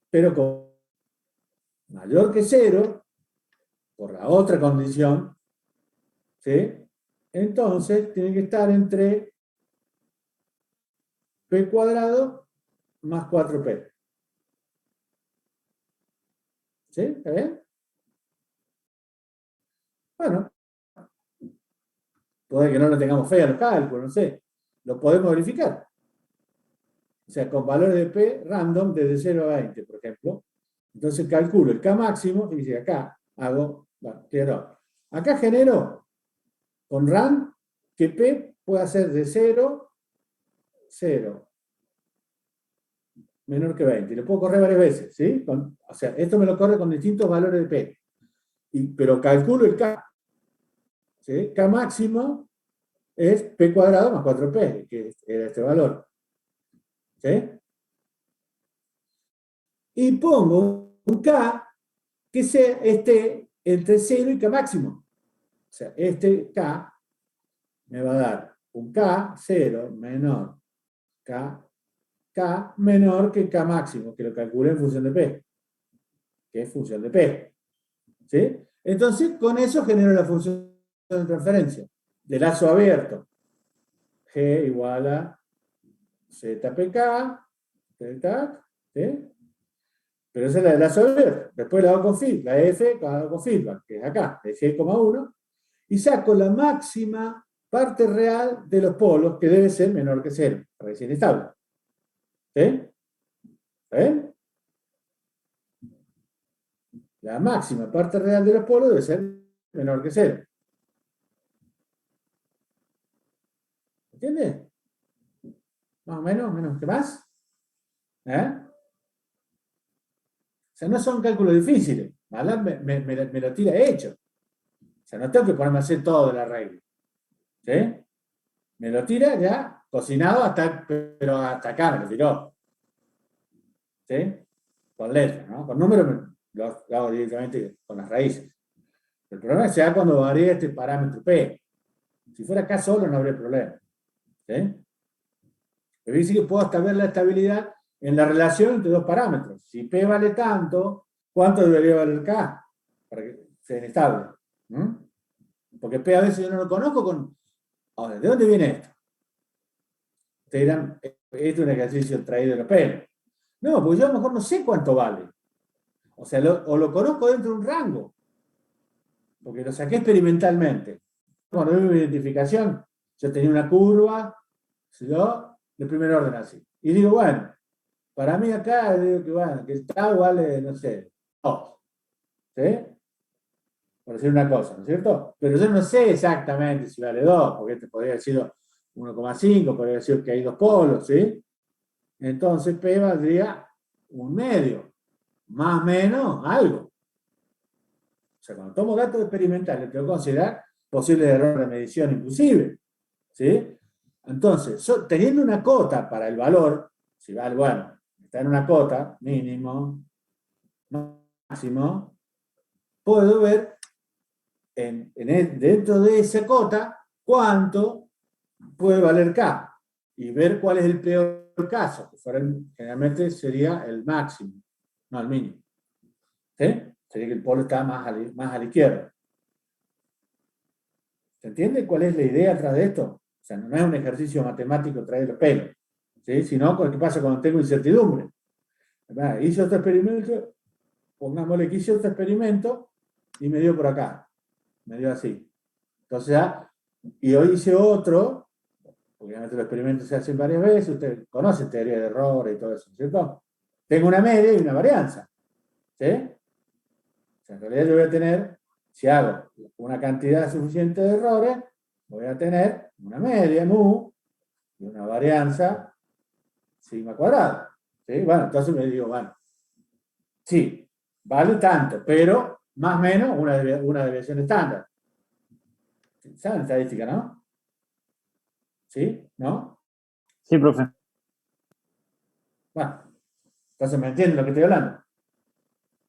Pero con mayor que 0, por la otra condición, ¿sí? Entonces tiene que estar entre P cuadrado más 4P. ¿Sí? ¿Está bien? Bueno, puede que no lo tengamos fe a los cálculos, no sé. Lo podemos verificar. O sea, con valores de P random desde 0 a 20, por ejemplo. Entonces calculo el K máximo, y dice acá hago, bueno, acá genero con RAM que P pueda ser de 0, 0, menor que 20. Y lo puedo correr varias veces, ¿sí? O sea, esto me lo corre con distintos valores de P. Pero calculo el K. ¿Sí? K máximo es P cuadrado más 4P, que era este valor. ¿Sí? y pongo un K que esté entre 0 y K máximo. O sea, este K me va a dar un K 0 menor K menor que K máximo, que lo calculé en función de P, que es función de P. ¿Sí? Entonces, con eso genero la función de transferencia de lazo abierto. G igual a ZPK, ¿sí? Pero esa es la de lazo abierto. Después la hago con feedback, la F la hago con feedback, que es acá, de G,1, y saco la máxima parte real de los polos, que debe ser menor que 0, para que sea inestable. ¿Sí? ¿Ven? La máxima parte real de los polos debe ser menor que 0. ¿Entiendes? Más o menos, menos que más. ¿Eh? O sea, no son cálculos difíciles. Me lo tira hecho. O sea, no tengo que ponerme a hacer todo de la regla. ¿Sí? Me lo tira ya cocinado pero hasta acá me lo tiró. ¿Sí? Con letras, ¿no? Con números lo hago directamente con las raíces. El problema se da cuando varía este parámetro P. Si fuera acá solo no habría problema. ¿Sí? Pero dice que puedo hasta ver la estabilidad en la relación entre dos parámetros. Si P vale tanto, ¿cuánto debería valer K? Para que sea inestable. ¿Mm? Porque P a veces yo no lo conozco con... Ahora, ¿de dónde viene esto? Te dirán, esto es un ejercicio traído de los pelos. No, porque yo a lo mejor no sé cuánto vale. O sea, o lo conozco dentro de un rango, porque lo saqué experimentalmente. Cuando vi mi identificación, yo tenía una curva, yo, de primer orden así. Y digo, bueno, para mí acá, digo que bueno, que el tau vale, no sé, 2. ¿Sí? Por decir una cosa, ¿no es cierto? Pero yo no sé exactamente si vale 2, porque este podría haber sido 1,5, podría haber sido que hay dos polos, ¿sí? Entonces P valdría un medio, más o menos algo. O sea, cuando tomo datos experimentales, tengo que considerar posibles errores de medición inclusive, ¿sí? Entonces, teniendo una cota para el valor, si vale, bueno, está en una cota, mínimo, máximo, puedo ver dentro de esa cota cuánto puede valer K y ver cuál es el peor caso, que generalmente sería el máximo, no el mínimo. ¿Sí? Sería que el polo está más a la izquierda. ¿Se entiende cuál es la idea atrás de esto? O sea, no es un ejercicio matemático traer los pelos, ¿sí? Sino qué pasa cuando tengo incertidumbre. Hice otro experimento, pongámosle que hice otro experimento y me dio por acá, me dio así. Entonces, y hoy hice otro, obviamente los experimentos se hacen varias veces, usted conoce teoría de errores y todo eso, ¿cierto? Tengo una media y una varianza, ¿sí? O sea, en realidad yo voy a tener, si hago una cantidad suficiente de errores, voy a tener una media mu y una varianza sigma cuadrado. ¿Sí? Bueno, entonces me digo, bueno, sí, vale tanto, pero más o menos una desviación estándar. ¿Saben estadística, no? ¿Sí? ¿No? Sí, profe. Bueno, entonces me entienden lo que estoy hablando.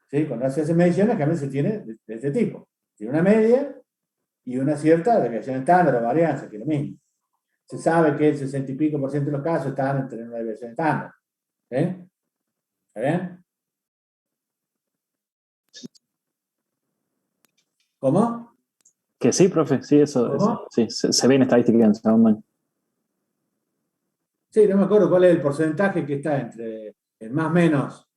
¿Sí? Cuando se hacen mediciones, que a veces se tiene de este tipo. Tiene una media y una cierta desviación estándar o varianza, que es lo mismo. Se sabe que el 60 y pico % de los casos están entre una desviación estándar. ¿Está bien? ¿Cómo? Que sí, profe, sí, eso ¿Cómo? sí, se ve en estadística en segundo año. Sí, no me acuerdo cuál es el porcentaje que está entre el más menos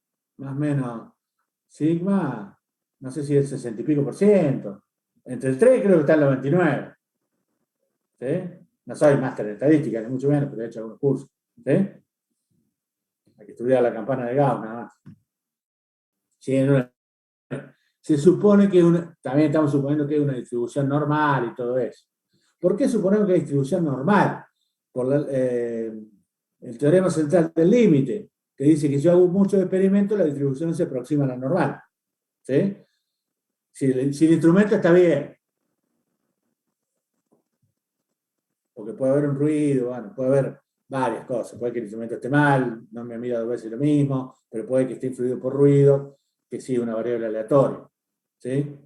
sigma, no sé si es el 60 y pico %. Entre el 3 creo que está el 99. ¿Sí? No soy máster en estadística, ni mucho menos, pero he hecho algunos cursos. ¿Sí? Hay que estudiar la campana de Gauss, nada más. Sí, se supone que también estamos suponiendo que es una distribución normal y todo eso. ¿Por qué suponemos que es distribución normal? Por el teorema central del límite, que dice que si yo hago muchos experimentos, la distribución se aproxima a la normal. ¿Sí? Si el instrumento está bien, porque puede haber un ruido, bueno, puede haber varias cosas. Puede que el instrumento esté mal, no me mida 2 veces lo mismo, pero puede que esté influido por ruido, que sí, una variable aleatoria. ¿Sí?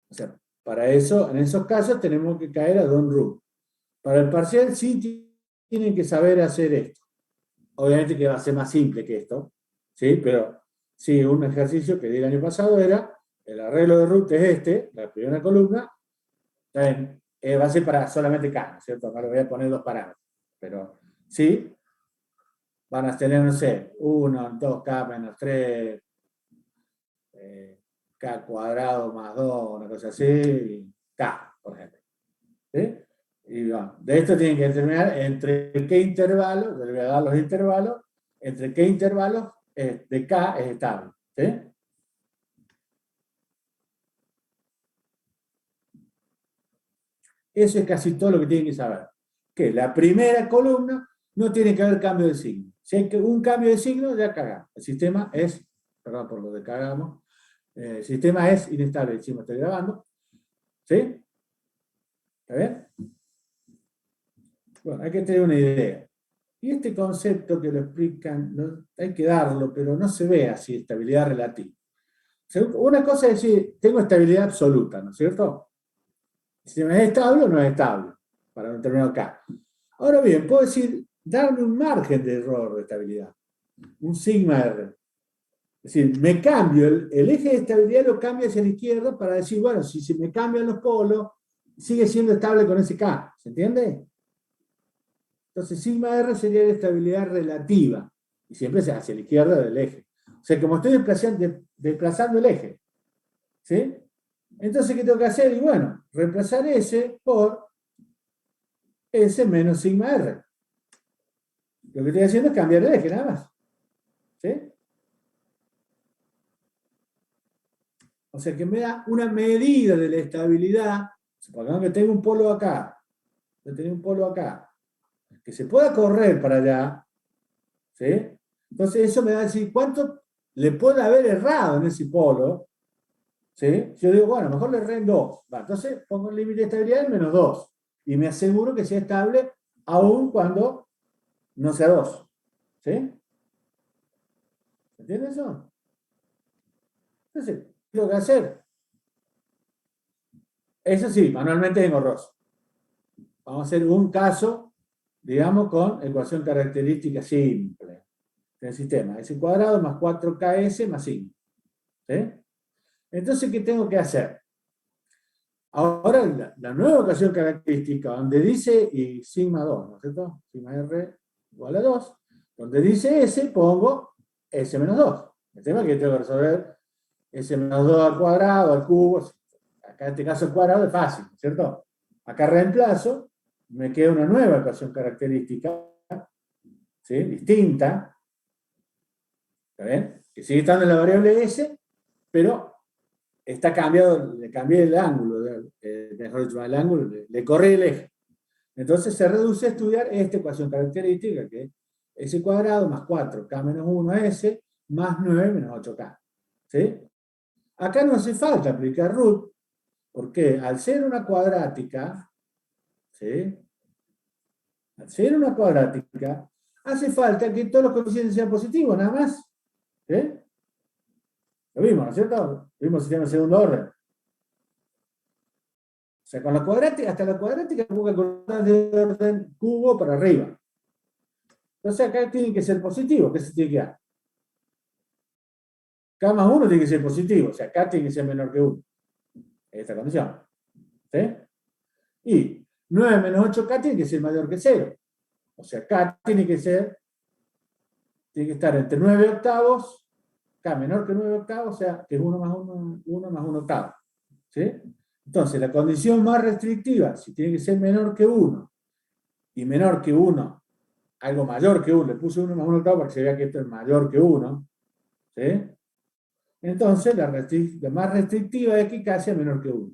O sea, para eso, en esos casos, tenemos que caer a Don't Root. Para el parcial sí tienen que saber hacer esto. Obviamente que va a ser más simple que esto, ¿sí? Pero sí, un ejercicio que di el año pasado era, el arreglo de root es este, la primera columna, va a ser para solamente K, ¿no es cierto? Ahora voy a poner 2 parámetros. Pero sí, van a tener, no sé, 1, 2K menos 3, K cuadrado más 2, una cosa así, y K, por ejemplo. ¿Sí? Y bueno, de esto tienen que determinar entre qué intervalos, yo le voy a dar los intervalos, entre qué intervalos de K es estable. ¿Sí? Eso es casi todo lo que tienen que saber. Que la primera columna no tiene que haber cambio de signo. Si hay un cambio de signo, ya cagamos. El sistema es, perdón por lo de cagamos, el sistema es inestable, encima estoy grabando. ¿Sí? ¿Está bien? Bueno, hay que tener una idea. Y este concepto que lo explican, hay que darlo, pero no se ve así, estabilidad relativa. Una cosa es decir, tengo estabilidad absoluta, ¿no es cierto? Si es estable o no es estable, para un determinado K. Ahora bien, puedo decir, darme un margen de error de estabilidad, un sigma R. Es decir, me cambio, el eje de estabilidad lo cambio hacia la izquierda para decir, bueno, si se me cambian los polos, sigue siendo estable con ese K. ¿Se entiende? Entonces, sigma R sería la estabilidad relativa, y siempre se hacia la izquierda del eje. O sea, como estoy desplazando el eje, ¿sí? Entonces, ¿qué tengo que hacer? Y bueno, reemplazar S por S menos sigma R. Lo que estoy haciendo es cambiar el eje, nada más. ¿Sí? O sea, que me da una medida de la estabilidad. Supongamos que tengo un polo acá, yo tengo un polo acá, que se pueda correr para allá, ¿sí? Entonces eso me va a decir cuánto le puede haber errado en ese polo, ¿sí? Yo digo, bueno, mejor le erré en 2. Entonces pongo el límite de estabilidad en menos 2. Y me aseguro que sea estable aún cuando no sea 2. ¿Sí? ¿Entiendes eso? Entonces, ¿qué tengo que hacer? Eso sí, manualmente es engorroso. Vamos a hacer un caso, digamos, con ecuación característica simple del sistema. S cuadrado más 4KS más 5. ¿Sí? Entonces, ¿qué tengo que hacer? Ahora, la nueva ecuación característica, donde dice y sigma 2, ¿no es cierto? Sigma R igual a 2. Donde dice S, pongo S menos 2. El tema es que tengo que resolver S menos 2 al cuadrado, al cubo. Acá en este caso el cuadrado es fácil, ¿no es cierto? Acá reemplazo, me queda una nueva ecuación característica, ¿sí? Distinta, ¿está bien? Que sigue estando en la variable S, pero está cambiado, le cambié el ángulo, mejor dicho, el ángulo, le corrí el eje. Entonces se reduce a estudiar esta ecuación característica, que es S cuadrado más 4K menos 1S más 9 menos 8K. ¿Sí? Acá no hace falta aplicar root, porque al ser una cuadrática, ¿sí? Al ser una cuadrática, hace falta que todos los coeficientes sean positivos, nada más. ¿Sí? Lo vimos, ¿no es cierto? Lo vimos sistema de segundo orden. O sea, con la cuadrática, hasta la cuadrática pongo calculadora de orden cubo para arriba. Entonces acá tiene que ser positivo, ¿qué se tiene que dar? K más 1 tiene que ser positivo, o sea, K tiene que ser menor que 1. Esta condición. ¿Sí? Y 9 menos 8K tiene que ser mayor que 0. O sea, K tiene que estar entre 9 octavos, K menor que 9 octavos, o sea, que es 1 más 1 más 1 octavo. ¿Sí? Entonces, la condición más restrictiva, si tiene que ser menor que 1 y menor que 1, algo mayor que 1, le puse 1 más 1 octavo para que se vea que esto es mayor que 1, ¿sí? Entonces, la más restrictiva es que K sea menor que 1.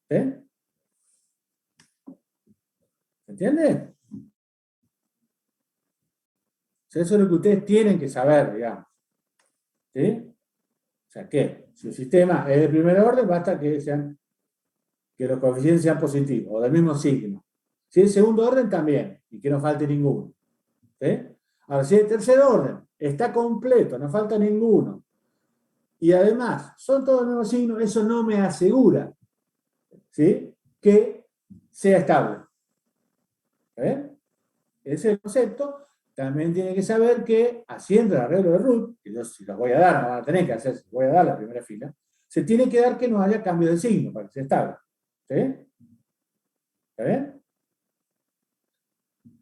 ¿Sí? ¿Se entiende? O sea, eso es lo que ustedes tienen que saber, digamos. ¿Sí? O sea, que si el sistema es de primer orden, basta que los coeficientes sean positivos o del mismo signo. Si es segundo orden, también, y que no falte ninguno. ¿Sí? Ahora, si es tercer orden, está completo, no falta ninguno, y además son todos nuevos signos, eso no me asegura, ¿sí?, que sea estable. ¿Eh? Ese es el concepto. También tiene que saber que, haciendo el arreglo de root, que yo si los voy a dar, no van a tener que hacer, si voy a dar la primera fila, se tiene que dar que no haya cambio de signo para que sea estable. ¿Sí? ¿Está bien?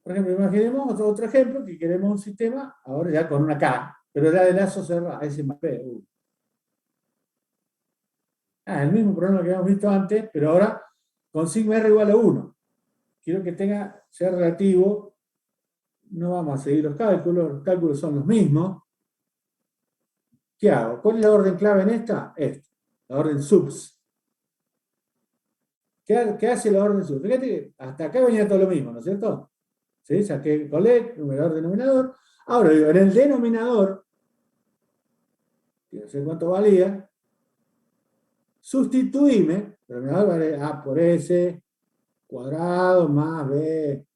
Por ejemplo, imaginemos otro ejemplo, que queremos un sistema, ahora ya con una K, pero ya de lazo cerrado, S más P. El mismo problema que habíamos visto antes, pero ahora con sigma R igual a 1. Quiero que sea relativo. No vamos a seguir los cálculos son los mismos. ¿Qué hago? ¿Cuál es la orden clave en esta? Esta, la orden subs. ¿Qué hace la orden subs? Fíjate que hasta acá venía todo lo mismo, ¿no es cierto? ¿Sí? Saqué el collect, numerador, denominador. Ahora digo, en el denominador, no sé cuánto valía, sustituíme, el denominador vale A por S cuadrado más B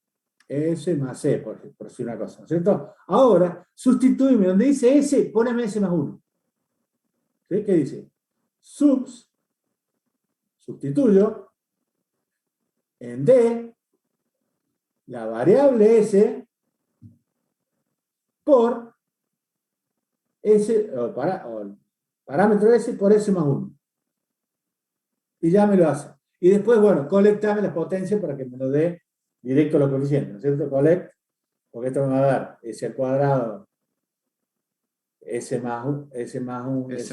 S más C, por decir una cosa, ¿no es cierto? Ahora, sustituime, donde dice S, poneme S más 1. ¿Sí? ¿Qué dice? Sustituyo en D la variable S por S, o parámetro S por S más 1. Y ya me lo hace. Y después, bueno, colectame las potencias para que me lo dé directo los coeficientes, ¿no es cierto? Collect, porque esto me va a dar S al cuadrado, S más 1, S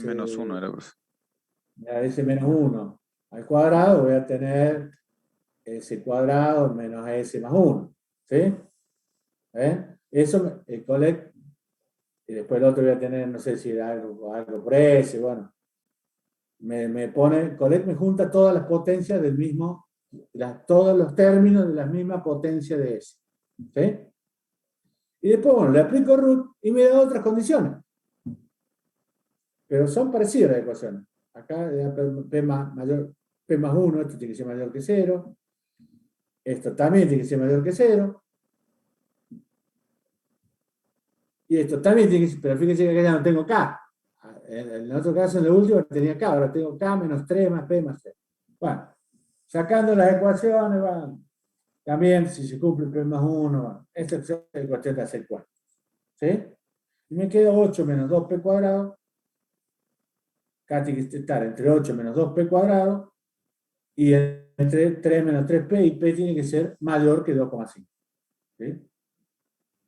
menos 1 era, profe. S menos 1 al cuadrado, voy a tener S cuadrado menos S más 1. ¿Sí? Eso, el collect, y después el otro voy a tener, no sé si era algo por S, bueno. Me pone, collect me junta todas las potencias del mismo, todos los términos de la misma potencia de S. ¿Sí? Y después, bueno, le aplico root y me da otras condiciones. Pero son parecidas las ecuaciones. Acá P más 1, esto tiene que ser mayor que 0. Esto también tiene que ser mayor que 0. Y esto también tiene que ser, pero fíjense que acá ya no tengo K. En el otro caso, en el último, tenía K, ahora tengo K menos 3 más P más 0. Bueno, sacando las ecuaciones, van. También, si se cumple P más 1, bueno, esta es la ecuación de hacer cuartos. ¿Sí? Y me queda 8 menos 2P cuadrado. Acá tiene que estar entre 8 menos 2P cuadrado y entre 3 menos 3P, y P tiene que ser mayor que 2,5. ¿Sí?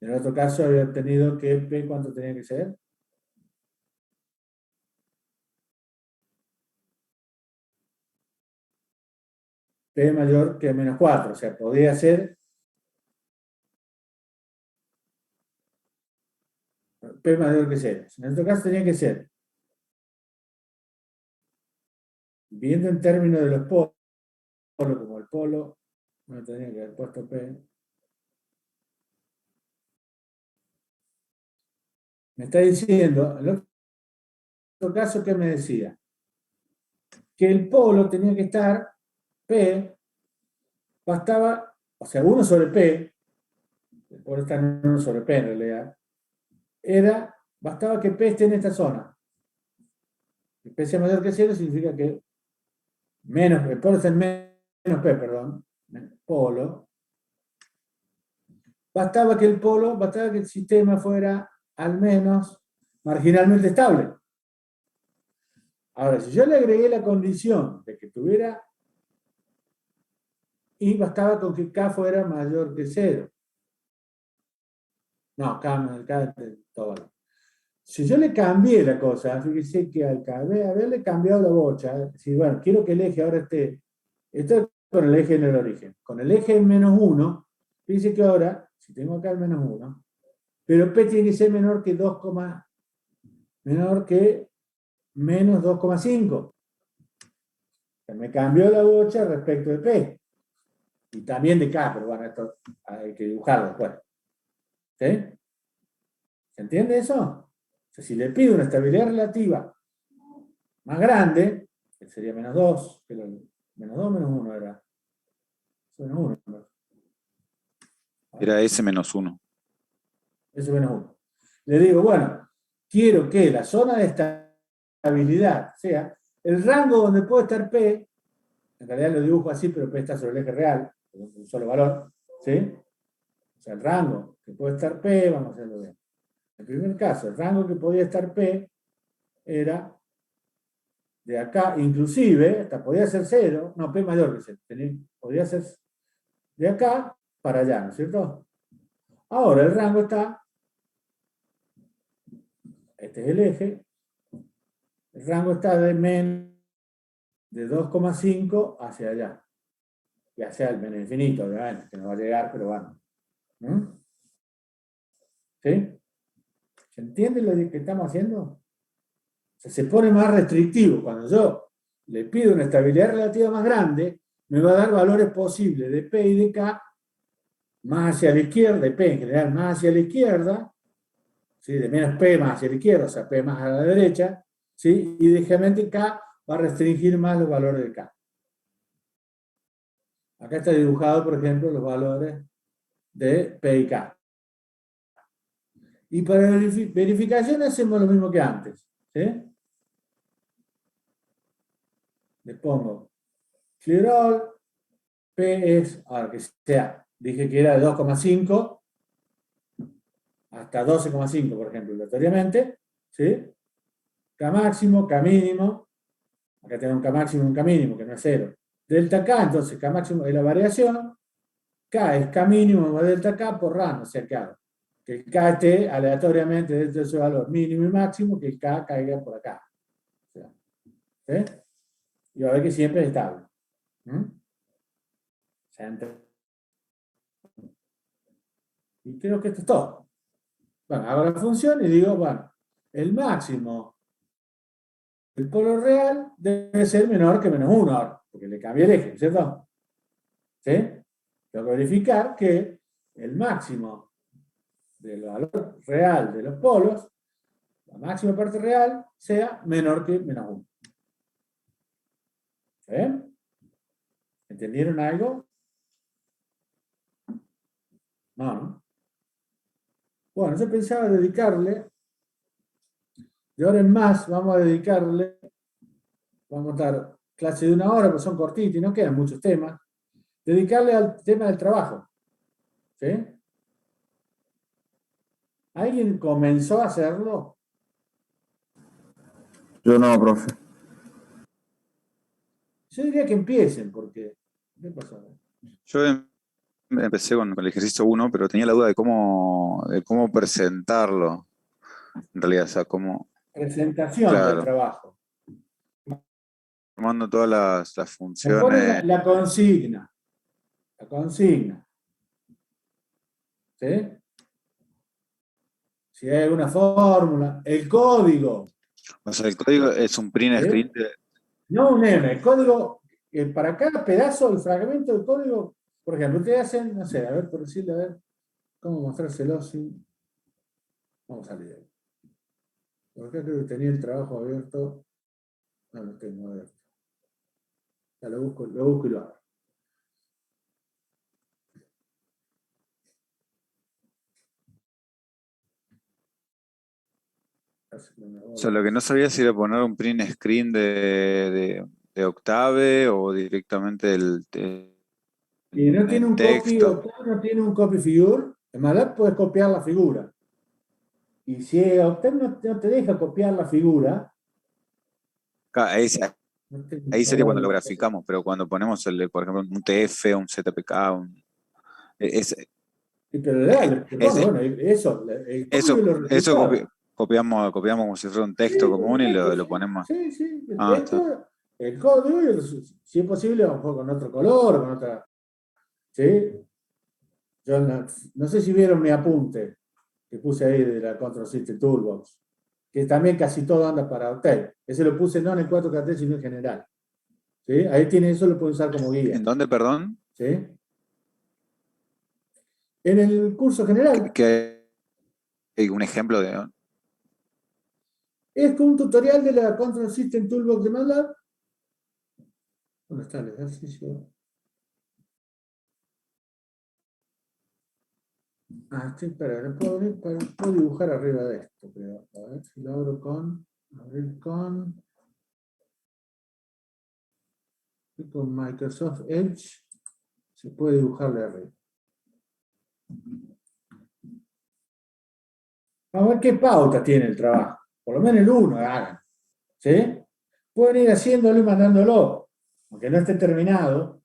En el otro caso había obtenido que P, ¿cuánto tenía que ser? P mayor que menos 4, o sea, podría ser P mayor que 0. En otro caso tenía que ser, viendo en términos de los polos, como el polo, no tenía que haber puesto P. Me está diciendo, en el otro caso, ¿qué me decía? Que el polo tenía que estar P, bastaba, o sea, 1 sobre P, el polo está en 1 sobre P en realidad, bastaba que P esté en esta zona. Que P sea mayor que 0 significa que el polo está en menos P, perdón, polo. Bastaba que el sistema fuera al menos marginalmente estable. Ahora, si yo le agregué la condición de que tuviera, y bastaba con que K fuera mayor que 0. No, K todo. Si yo le cambié la cosa, fíjese que al haberle cambiado la bocha, si bueno, quiero que el eje ahora esté con el eje en el origen. Con el eje en menos 1, fíjese que ahora, si tengo acá el menos 1, pero P tiene que ser menor que menos 2,5. Me cambió la bocha respecto de P. Y también de K, pero bueno, esto hay que dibujarlo después. ¿Sí? ¿Se entiende eso? O sea, si le pido una estabilidad relativa más grande, que sería menos 2, pero menos 2 menos 1 era. Menos 1. Era S-1. S-1. Le digo, bueno, quiero que la zona de estabilidad sea el rango donde puede estar P, en realidad lo dibujo así, pero P está sobre el eje real, un solo valor, ¿sí? O sea, el rango que puede estar P, vamos a hacerlo bien. En el primer caso, el rango que podía estar P era de acá, inclusive, hasta podía ser 0, no, P mayor que 0, podía ser de acá para allá, ¿no es cierto? Ahora el rango está, este es el eje, el rango está de 2,5 hacia allá, y hacia el menos infinito, obviamente, que no va a llegar, pero bueno. ¿Sí? ¿Se entiende lo que estamos haciendo? O sea, se pone más restrictivo. Cuando yo le pido una estabilidad relativa más grande, me va a dar valores posibles de P y de K más hacia la izquierda, de P en general más hacia la izquierda, ¿sí? De menos P más hacia la izquierda, o sea, P más a la derecha, ¿sí? Y de generalmente K va a restringir más los valores de K. Acá está dibujado, por ejemplo, los valores de P y K. Y para verificación hacemos lo mismo que antes, ¿sí? Le pongo clear all, P es, ahora que sea, dije que era de 2,5 hasta 12,5, por ejemplo, aleatoriamente, ¿sí? K máximo, K mínimo, acá tenemos un K máximo y un K mínimo, que no es 0. Delta K, entonces K máximo es la variación, K es K mínimo más delta K por RAN, o sea que hago que el K esté aleatoriamente dentro de ese valor mínimo y máximo, que el K caiga por acá. O sea, ¿sí? Y va a ver que siempre es estable. Y creo que esto es todo. Bueno, hago la función y digo, bueno, el máximo del polo real debe ser menor que menos 1 ahora, porque le cambié el eje, ¿cierto? ¿Sí? Tengo que verificar que el máximo del valor real de los polos, la máxima parte real, sea menor que menos 1. ¿Sí? ¿Entendieron algo? No, ¿no? Bueno, yo pensaba dedicarle, de ahora en más, vamos a dedicarle, vamos a dar clase de 1 hora, porque son cortitos y no quedan muchos temas, dedicarle al tema del trabajo. ¿Sí? ¿Alguien comenzó a hacerlo? Yo no, profe. Yo diría que empiecen, porque... ¿Qué pasó? Yo empecé con el ejercicio 1, pero tenía la duda de cómo presentarlo. En realidad, o sea, cómo, Presentación del claro, trabajo. formando todas las Me funciones. ponen la consigna. La consigna. ¿Sí? Si hay alguna fórmula. El código. O sea, el código es un print ¿Sí? screen. No un M. El código, para cada pedazo, el fragmento del código, por ejemplo, ustedes hacen, no sé, a ver, por decirle, a ver, cómo mostrárselo sin... Vamos a salir de ahí. Por acá creo que tenía el trabajo abierto. No lo tengo abierto. Ya lo busco y lo abro. O sea, lo que no sabía si era poner un print screen de Octave o directamente Y no tiene en un copy, texto. Octave no tiene un copy figure, en MATLAB puedes copiar la figura. Y si Octave no te deja copiar la figura, Ahí, no te ahí sería cuando lo valor. graficamos, pero cuando ponemos, por ejemplo, un TF, un ZPK, es, Pero dale, es- bueno, eso, el código y eso, los resultados. copiamos como si fuera un Sí, texto común y perfecto, lo sí. ponemos. Sí, sí, el Ah, está. texto, el código, y si es posible, a lo mejor con otro color, con otra. ¿Sí? Yo no sé si vieron mi apunte que puse ahí de la Control System Toolbox, que también casi todo anda para Octave. Ese lo puse no en el 4KT, sino en general. ¿Sí? Ahí tiene eso, lo puede usar como ¿En guía. dónde, perdón? ¿Sí? En el curso general Que hay un ejemplo de... es como un tutorial de la Control System Toolbox de MATLAB. ¿Dónde está el ejercicio? Sí, espera, puedo dibujar arriba de esto, pero a ver si lo abro abrir con Microsoft Edge, se puede dibujar de arriba. Vamos a ver qué pauta tiene el trabajo, por lo menos el uno hagan, ¿sí? Pueden ir haciéndolo y mandándolo, aunque no esté terminado.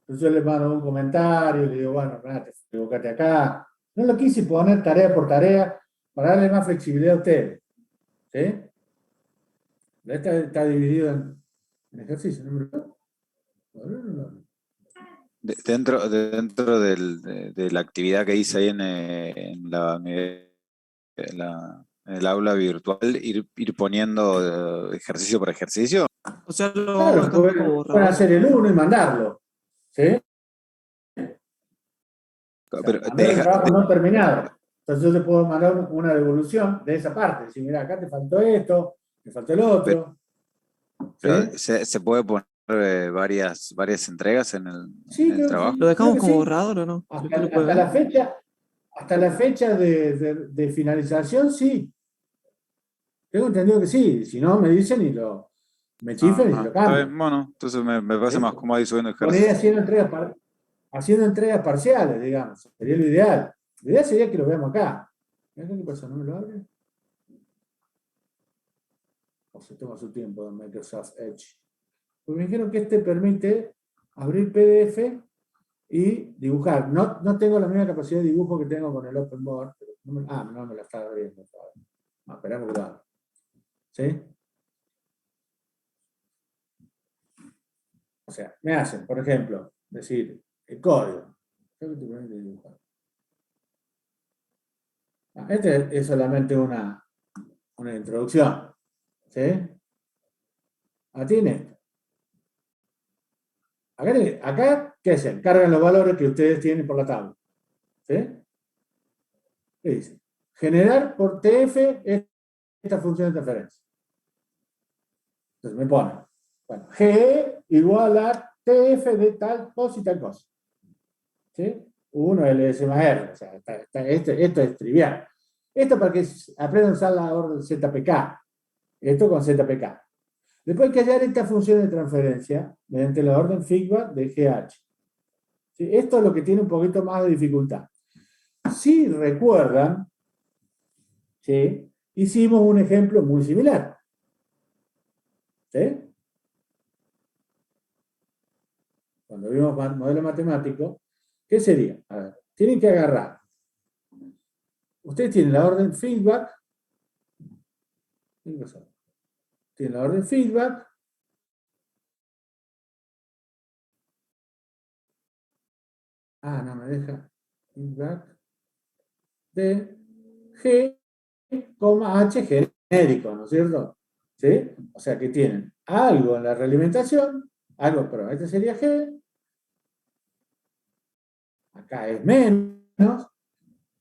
Entonces yo les mando un comentario y le digo, bueno, te equivocate acá. No lo quise poner tarea por tarea para darle más flexibilidad a ustedes, ¿sí? Está dividido en ejercicios, ¿no? Dentro de la actividad que hice ahí en el aula virtual, ir poniendo ejercicio por ejercicio. O sea, lo Claro, marcamos como pueden borrador. hacer el uno y mandarlo, ¿sí? Pero Mandar el trabajo no terminado. Entonces yo te puedo mandar una devolución de esa parte. Decir, mira, acá te faltó esto, te faltó el otro. pero ¿Sí? se puede poner varias entregas en Sí, el trabajo. ¿Lo dejamos creo que como sí. borrador o no? ¿Crees que lo puede Hasta ver? hasta la fecha de finalización, sí. Tengo entendido que sí. Si no, me dicen me chiflan y lo Está bien, cambian. bueno, entonces me parece ¿Sí? más cómodo ir subiendo Por ahí ejercicios. haciendo entregas parciales, digamos. Sería lo ideal. Lo ideal sería que lo veamos acá. ¿Qué pasa? ¿No me lo abre? O se toma su tiempo en Microsoft Edge. Pues me dijeron que este permite abrir PDF y dibujar. No tengo la misma capacidad de dibujo que tengo con el OpenBoard. Pero no me la está abriendo. Esperamos que lo haga. ¿Sí? O sea, me hacen, por ejemplo, decir, el código. ¿Qué te permite dibujar? Este es solamente una introducción. ¿Sí? Tiene esto. Acá, ¿qué hacen? Cargan los valores que ustedes tienen por la tabla. ¿Sí? ¿Qué dice? Generar por TF esta función de transferencia. Entonces me pone, bueno, G igual a TF de tal cosa y tal cosa. ¿Sí? 1 LS más R. O sea, esto es trivial. Esto para que aprendan a usar la orden ZPK. Esto con ZPK. Después hay que hallar esta función de transferencia mediante la orden feedback de GH. ¿Sí? Esto es lo que tiene un poquito más de dificultad. Si recuerdan, ¿sí? Hicimos un ejemplo muy similar. ¿Sí? Cuando vimos modelo matemático, ¿qué sería? A ver, tienen que agarrar. Ustedes tienen la orden feedback. Tienen la orden feedback. No me deja. Feedback de G, H genérico, ¿no es cierto? ¿Sí? O sea que tienen algo en la realimentación, pero este sería G, acá es menos,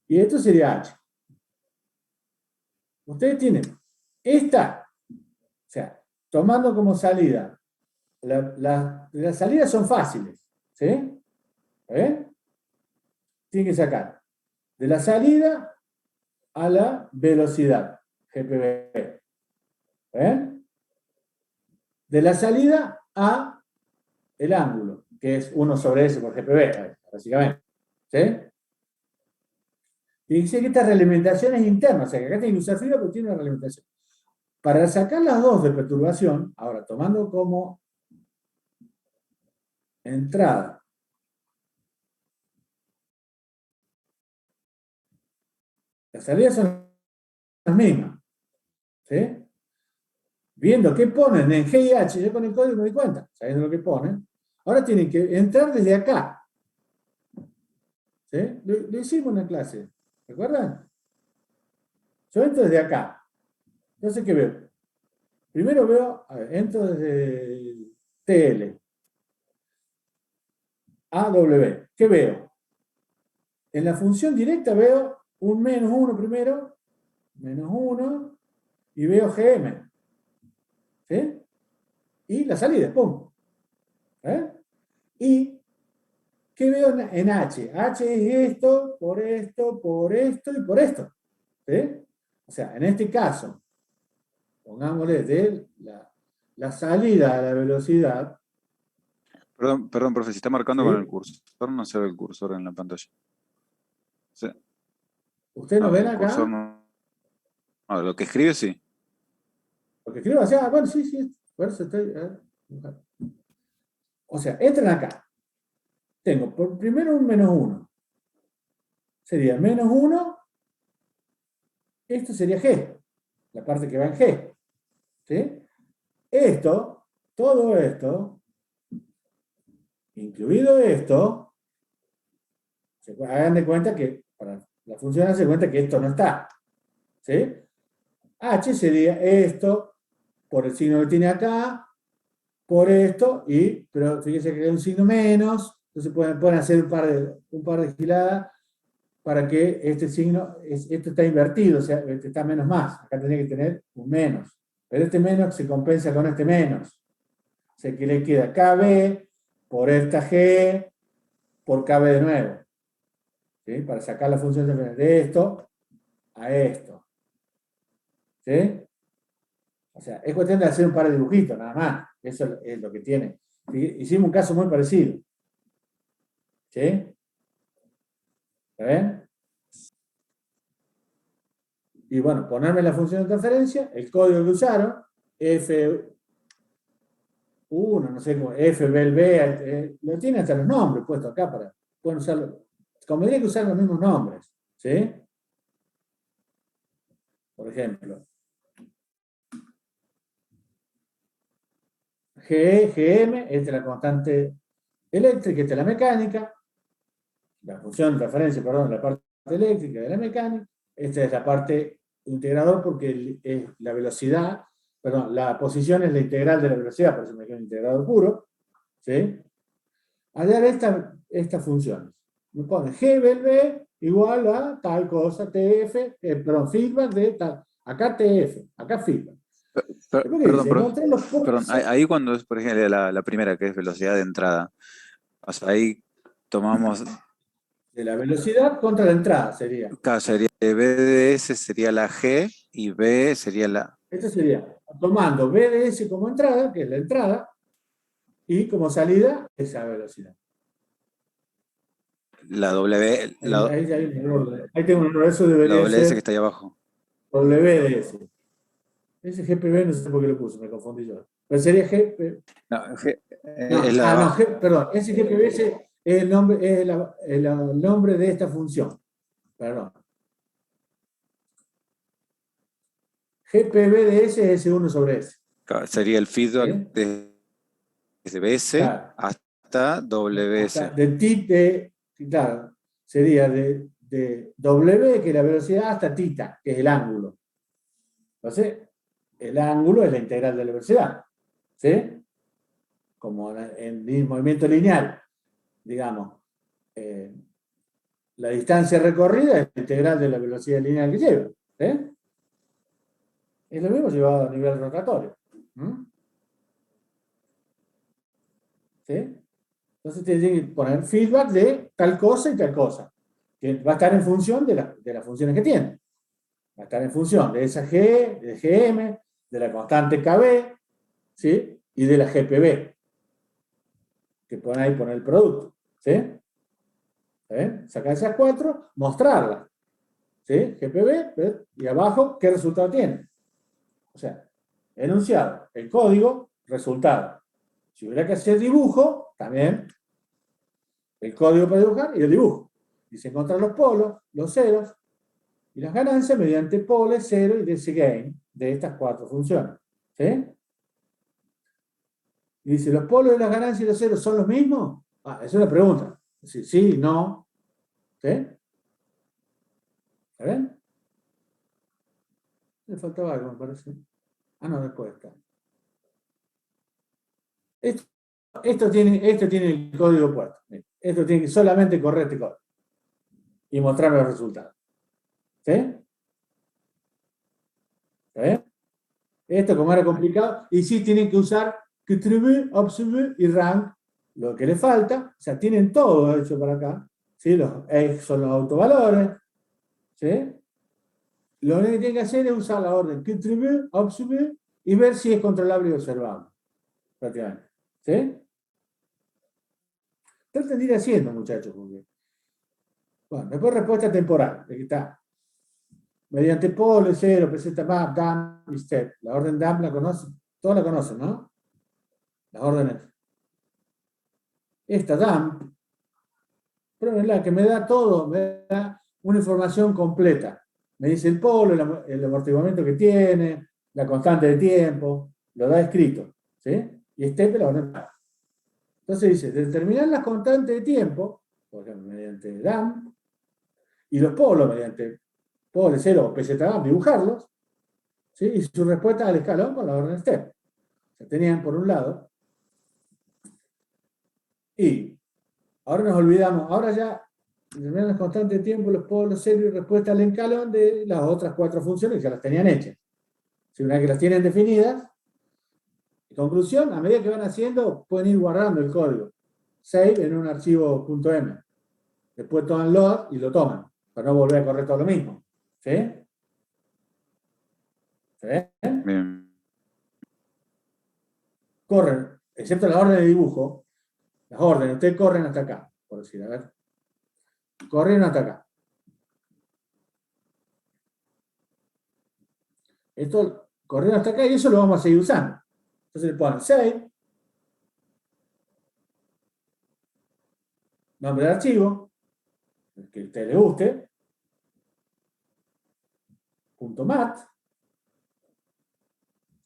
y esto sería H. Ustedes tienen esta, o sea, tomando como salida, las salidas son fáciles, ¿sí? Tienen que sacar de la salida a la velocidad, GPV. De la salida a el ángulo, que es 1 sobre S por GPV, básicamente. ¿Sí? Y dice que esta realimentación es interna, o sea que acá tiene que usar fibra, pero tiene una realimentación. Para sacar las dos de perturbación, ahora tomando como entrada las salidas son las mismas. ¿Sí? Viendo qué ponen en G y H, yo con el código me doy cuenta, sabiendo lo que ponen. Ahora tienen que entrar desde acá. ¿Sí? Lo hicimos en la clase, ¿recuerdan? Yo entro desde acá. Entonces, ¿qué veo? Primero veo, entro desde TL, AW. ¿Qué veo? En la función directa veo un menos 1 primero, menos 1, y veo GM. ¿Sí? Y la salida, pum. ¿Eh? Y ¿Qué veo en H? H es esto, por esto, por esto y por esto. ¿Sí? O sea, en este caso, pongámosle de la salida a la velocidad. Perdón, profe, si está marcando ¿sí? con el cursor, no se ve el cursor en la pantalla. Sí. ¿Ustedes no ven El cursor acá? no. No, lo que escribe sí. Porque escribo así, bueno, sí, por eso estoy. O sea, entran acá. Tengo por primero un -1. Sería -1, esto sería G, la parte que va en G. ¿Sí? Esto, todo esto, incluido esto, hagan de cuenta que para la función hace cuenta que esto no está. ¿Sí? H sería esto, por el signo que tiene acá, por esto, pero fíjense que hay un signo menos, entonces pueden hacer un par de giladas para que este signo, esto está invertido, o sea, este está menos más, acá tendría que tener un menos, pero este menos se compensa con este menos, o sea que le queda KB por esta G por KB de nuevo, ¿sí? Para sacar la función de esto a esto, ¿sí? O sea, es cuestión de hacer un par de dibujitos, nada más, eso es lo que tiene. Hicimos un caso muy parecido, ¿sí? ¿Ven? Y bueno, ponerme la función de transferencia, el código que usaron, F1, no sé cómo, FBLB, lo tienen hasta los nombres puestos acá pueden usarlo. Convendría que usar los mismos nombres, ¿sí? Por ejemplo, GE, GM, esta es la constante eléctrica, esta es la mecánica, la función de transferencia, perdón, la parte eléctrica de la mecánica, esta es la parte integrador porque es la velocidad, perdón, la posición es la integral de la velocidad, por eso me queda un integrador puro, ¿sí? Al dar estas funciones, me pone G del B igual a tal cosa, TF, perdón, feedback de tal, acá TF, acá feedback. Perdón, profe. Perdón, Sí. ahí cuando es, por ejemplo, la primera, que es velocidad de entrada, o sea, ahí tomamos, De la velocidad contra la entrada sería. claro, sería B de S sería la G y B sería Esto sería tomando B de S como entrada, que es la entrada, y como salida, esa velocidad. la W, Ahí tengo un error, eso la debería WS que ser está ahí abajo. W de S. Ese GPB no sé por qué lo puse, me confundí yo. Pero sería GP. No, No, es la de no, abajo. perdón, ese GPB es el nombre, es el nombre de esta función. Perdón. GPB de S es S1 sobre S. Claro, sería el feedback ¿Sí? desde BS Claro. hasta WS. De tip claro, sería de W, que es la velocidad, hasta tita, que es el ángulo. Entonces, el ángulo es la integral de la velocidad. ¿Sí? Como en el movimiento lineal, digamos. La distancia recorrida es la integral de la velocidad lineal que lleva. ¿Sí? Es lo mismo llevado a nivel rotatorio. ¿Sí? Entonces tiene que poner feedback de tal cosa y tal cosa, que va a estar en función de las funciones que tiene. Va a estar en función de esa G, de GM, de la constante KB, ¿sí? Y de la GPB, que ponen ahí poner el producto. ¿Sí? Sacar esas cuatro, mostrarlas. ¿Sí? GPB, y abajo, ¿qué resultado tiene? O sea, enunciado, el código, resultado. Si hubiera que hacer dibujo, también el código para dibujar y el dibujo. Y se encuentran los polos, los ceros, y las ganancias mediante poles, cero y DC gain de estas cuatro funciones. ¿Sí? Y dice, ¿los polos de las ganancias y los ceros son los mismos? Esa es una pregunta. Sí, no. ¿Sí? ¿Está bien? Le faltaba algo, me parece. No, después está. Esto tiene el código puesto. Esto tiene que solamente correr este código y mostrarme los resultados. ¿Sí? ¿Está bien? Esto, como era complicado, y sí tienen que usar Qtb, Observe y Rank lo que le falta, o sea, tienen todo hecho para acá, ¿sí? Los X son los autovalores, ¿sí? Lo único que tienen que hacer es usar la orden contribute, observe, y ver si es controlable y observable, prácticamente, ¿sí? Traten de ir haciendo, muchachos, porque... Bueno, después respuesta temporal, aquí está. Mediante polo, cero, presenta map, dump y step. La orden dump la conocen, todos la conocen, ¿no? Las órdenes. Esta dump, pruébenla, que me da todo, me da una información completa. Me dice el polo, el amortiguamiento que tiene, la constante de tiempo, lo da escrito, ¿sí? Y step la orden dump. Entonces dice, determinar las constantes de tiempo, por ejemplo, mediante dump, y los polos mediante polo, cero o PZDump, dibujarlos, ¿sí? Y su respuesta al escalón con la orden step. O sea, tenían por un lado, y ahora nos olvidamos, ahora ya determinan las constantes de tiempo, los polos, cero y respuesta al escalón de las otras 4 funciones que ya las tenían hechas. Si una vez que las tienen definidas, en conclusión, a medida que van haciendo, pueden ir guardando el código. Save en un archivo .m. Después toman load y lo toman, para no volver a correr todo lo mismo. ¿Sí? ¿Se ven? Bien. Corren, excepto la orden de dibujo, las órdenes, ustedes corren hasta acá, por decir, a ver. Corren hasta acá. Esto, corrieron hasta acá y eso lo vamos a seguir usando. Entonces le ponen save, nombre de archivo, el que a usted le guste, .mat,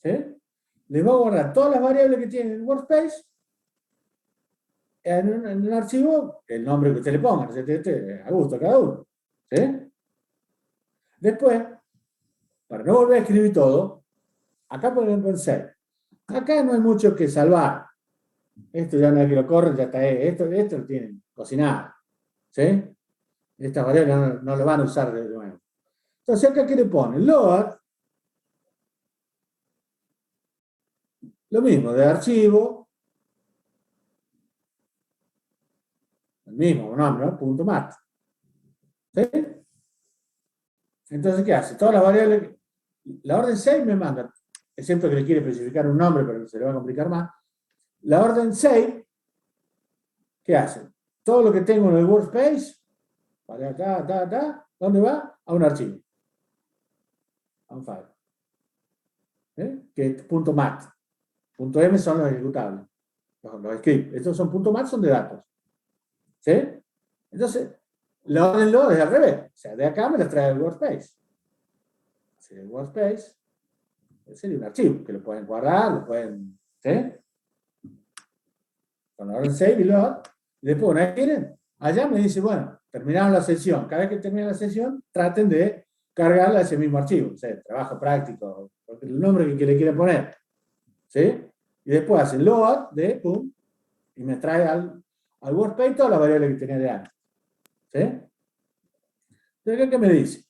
¿sí? Les va a guardar todas las variables que tiene en el workspace en un archivo, el nombre que usted le ponga, a gusto a cada uno, ¿sí? Después, para no volver a escribir todo, acá ponemos save. Acá no hay mucho que salvar. Esto ya no es que lo corren, ya está. Esto lo tienen cocinado, ¿sí? Estas variables no lo van a usar de nuevo. Entonces, acá, ¿qué le ponen? Load, lo mismo, de archivo, el mismo nombre, ¿no? Punto .mat. ¿Sí? Entonces, ¿qué hace? Todas las variables, la orden save me manda, excepto que le quiere especificar un nombre, pero se le va a complicar más. La orden save, ¿qué hace? Todo lo que tengo en el workspace, para acá, ¿dónde va? A un archivo. A un file. Que es .mat. .m son los ejecutables, los scripts. Estos son .mat, son de datos. ¿Sí? Entonces, la orden load es al revés. O sea, de acá me las trae el workspace. Si el workspace sería un archivo que lo pueden guardar, lo pueden. ¿Sí? Con la orden save y load. Y después, una vez que quieren, allá me dice, bueno, terminaron la sesión. Cada vez que termine la sesión, traten de cargarla a ese mismo archivo. O sea, trabajo práctico, el nombre que le quieran poner. ¿Sí? Y después hacen load de pum, y me trae al workspace todas las variables que tenía de antes. ¿Sí? Entonces, ¿qué me dice?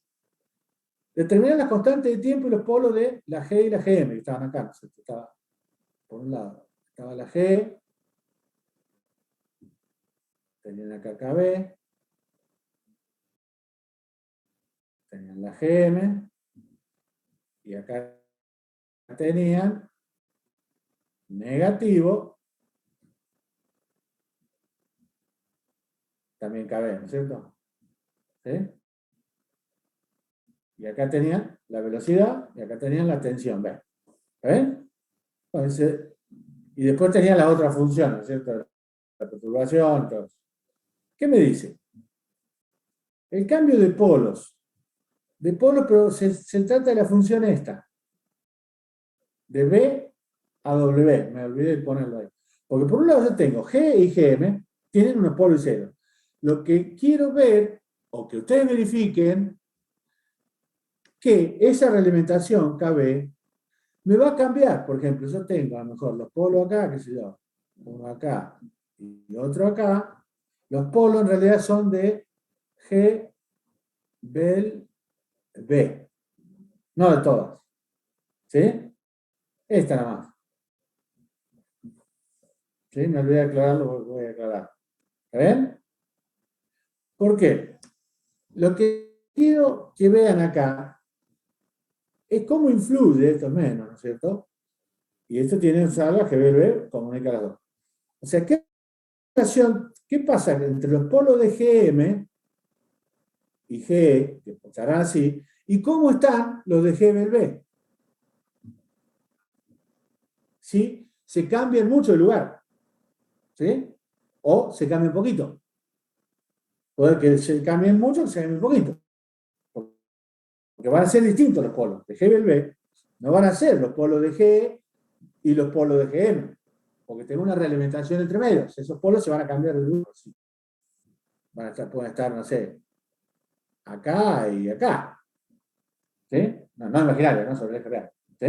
Determinar las constantes de tiempo y los polos de la G y la GM, que estaban acá. Estaba, por un lado, estaba la G, tenían acá KB, tenían la GM, y acá tenían negativo, también KB, ¿no es cierto? ¿Sí? Y acá tenían la velocidad, y acá tenían la tensión, ¿ven? ¿Ven? Entonces, y después tenían las otras funciones, ¿no es cierto? La perturbación, todo. ¿Qué me dice? El cambio de polos, pero se trata de la función esta, de B a W, me olvidé de ponerlo ahí. Porque por un lado yo tengo G y GM, tienen unos polos y cero. Lo que quiero ver, o que ustedes verifiquen, que esa realimentación KB me va a cambiar. Por ejemplo, yo tengo a lo mejor los polos acá, qué sé yo, uno acá y otro acá. Los polos en realidad son de G, Bel, B. No de todas. ¿Sí? Esta nada más. ¿Sí? Me olvidé de aclararlo, voy a aclarar. ¿Está bien? ¿Por qué? Lo que quiero que vean acá es cómo influye esto menos, ¿no es cierto? Y esto tiene un salvaje BB, comunica las dos. O sea, ¿qué pasa entre los polos de GM y GE, que estarán así, y cómo están los de GBB? ¿Sí? Se cambian mucho de lugar. ¿Sí? O se cambian poquito. Puede que se cambien mucho o se cambien poquito. Porque van a ser distintos los polos de GBB. No van a ser los polos de GE y los polos de GM. Porque tengo una realimentación entre medios. Esos polos se van a cambiar de lugar. Pueden estar, no sé, acá y acá. ¿Sí? No imaginario, ¿no? Sobre el eje real. ¿Sí?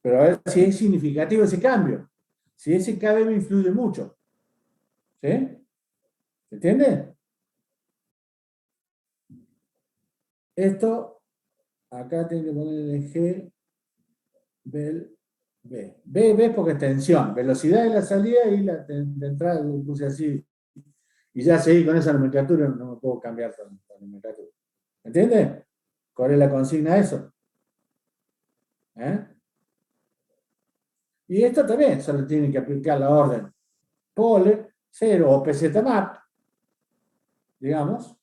Pero a ver si es significativo ese cambio. Si ese cambio influye mucho. ¿Sí? ¿Se entiende? Esto, acá tengo que poner el G, B, B porque es tensión, velocidad de la salida y la de entrada, lo puse así. Y ya seguí con esa nomenclatura, no me puedo cambiar con la nomenclatura. ¿Entiende? ¿Cuál es la consigna de eso? Y esto también, solo tienen que aplicar la orden pole, 0 o pzmap, digamos.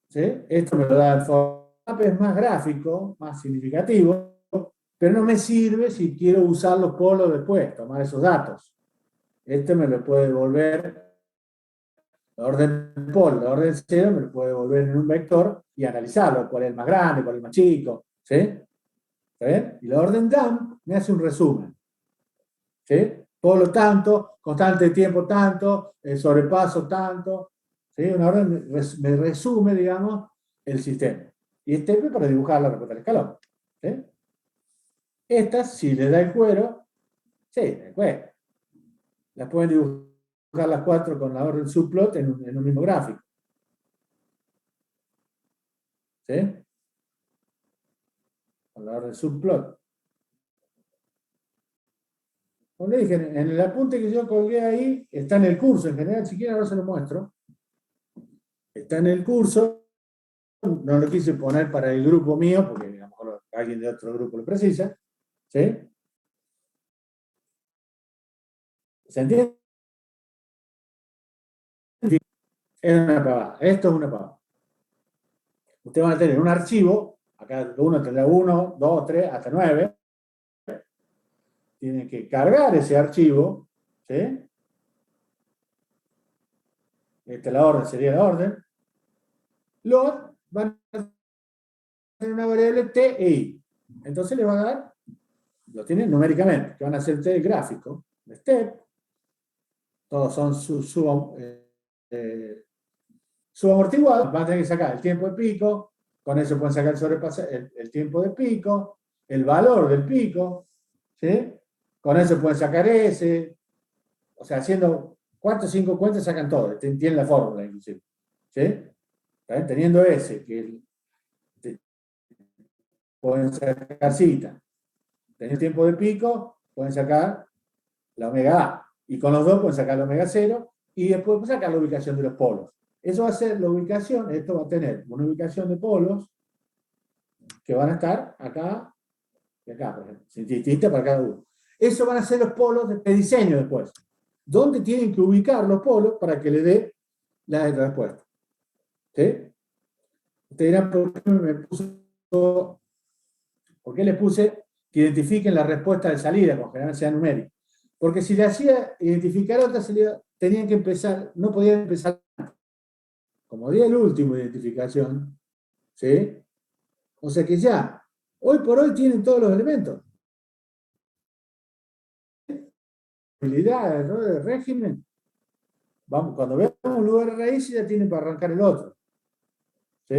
¿Sí? Esto me lo da el FODMAP, es más gráfico, más significativo, pero no me sirve si quiero usar los polos después, tomar esos datos. Este me lo puede devolver, la orden polo, la orden 0 me lo puede devolver en un vector y analizarlo, cuál es el más grande, cuál es el más chico. ¿Sí? ¿Está bien? Y la orden dump me hace un resumen. ¿Sí? Polo tanto, constante de tiempo tanto, el sobrepaso tanto. ¿Sí? Una orden me resume, digamos, el sistema. Y este es para dibujar la respuesta al escalón. ¿Sí? Estas, si les da el cuero, sí, el cuero. Las pueden dibujar las 4 con la orden subplot en un mismo gráfico. ¿Sí? Con la orden subplot. Como le dije, en el apunte que yo colgué ahí, está en el curso, en general, si quieren ahora se lo muestro. Está en el curso, no lo quise poner para el grupo mío, porque a lo mejor alguien de otro grupo lo precisa. ¿Sí? ¿Se entiende? Es una pavada. Esto es una pavada. Ustedes van a tener un archivo, acá uno tendrá 1, 2, 3, hasta 9. Tienen que cargar ese archivo. ¿Sí? Esta es la orden, sería la orden. Load van a tener una variable t e i. Entonces le va a dar, lo tienen numéricamente, que van a ser t el gráfico, el step, todos son subamortiguados, van a tener que sacar el tiempo de pico, con eso pueden sacar el tiempo de pico, el valor del pico, ¿sí? Con eso pueden sacar ese, o sea, haciendo 4 o 5 cuentas sacan todo, tienen la fórmula inclusive, ¿sí? Teniendo ese, que pueden sacar cita, teniendo tiempo de pico, pueden sacar la omega A, y con los dos pueden sacar la omega 0, y después pueden sacar la ubicación de los polos. Eso va a ser la ubicación, esto va a tener una ubicación de polos que van a estar acá y acá, por ejemplo, distinta para cada uno. Eso van a ser los polos de diseño después. ¿Dónde tienen que ubicar los polos para que le dé la respuesta? ¿Sí? Ustedes dirán, ¿por qué le puse que identifiquen la respuesta de salida, con general sea numérica? Porque si le hacía identificar otra salida, tenían que empezar, no podían empezar. Como di el último identificación, ¿sí? O sea que ya, hoy por hoy tienen todos los elementos. Habilidades, ¿no? De régimen. Vamos, cuando veamos un lugar de raíz ya tienen para arrancar el otro. ¿Sí?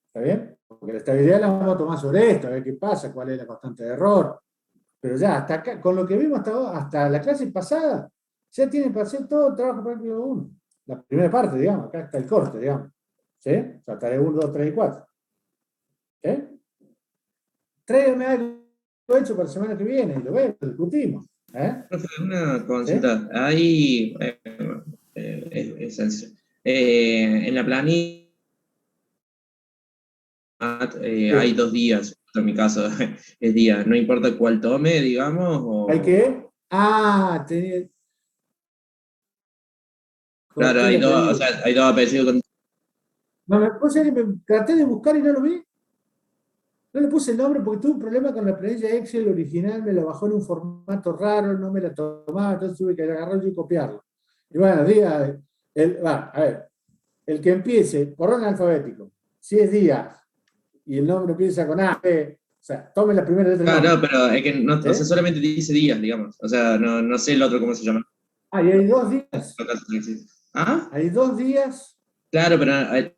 ¿Está bien? Porque la estabilidad la vamos a tomar sobre esto, a ver qué pasa, cuál es la constante de error. Pero ya, hasta acá, con lo que vimos hasta la clase pasada, ya tienen para hacer todo el trabajo práctico 1. La primera parte, digamos, acá está el corte, digamos. ¿Sí? O sea, tarea 1, 2, 3 y 4. ¿Sí? Tráigame algo hecho para la semana que viene y lo vemos, lo discutimos. ¿Eh? Profe, una ¿Sí? consulta. Hay, es sencillo. En la planilla hay Sí. 2 días, en mi caso es día, no importa cuál tome, digamos, ¿Hay o... qué? Ah, Claro, corté el hay dos, o apellido. sea, hay dos apellidos con... No, vos sabés que me traté de buscar y no lo vi. No le puse el nombre porque tuve un problema con la planilla Excel original, me la bajó en un formato raro, no me la tomaba, entonces tuve que agarrarlo y copiarlo. Y bueno, diga, a ver, el que empiece por orden alfabético, si es Díaz y el nombre empieza con A, B, o sea, tome la primera letra del Ah, nombre. no, pero es que no, o sea, ¿Eh? solamente dice días, digamos. O sea, no sé el otro cómo se llama. Ah, y hay 2 días. No, no existe. ¿Ah? Hay 2 días, Claro, pero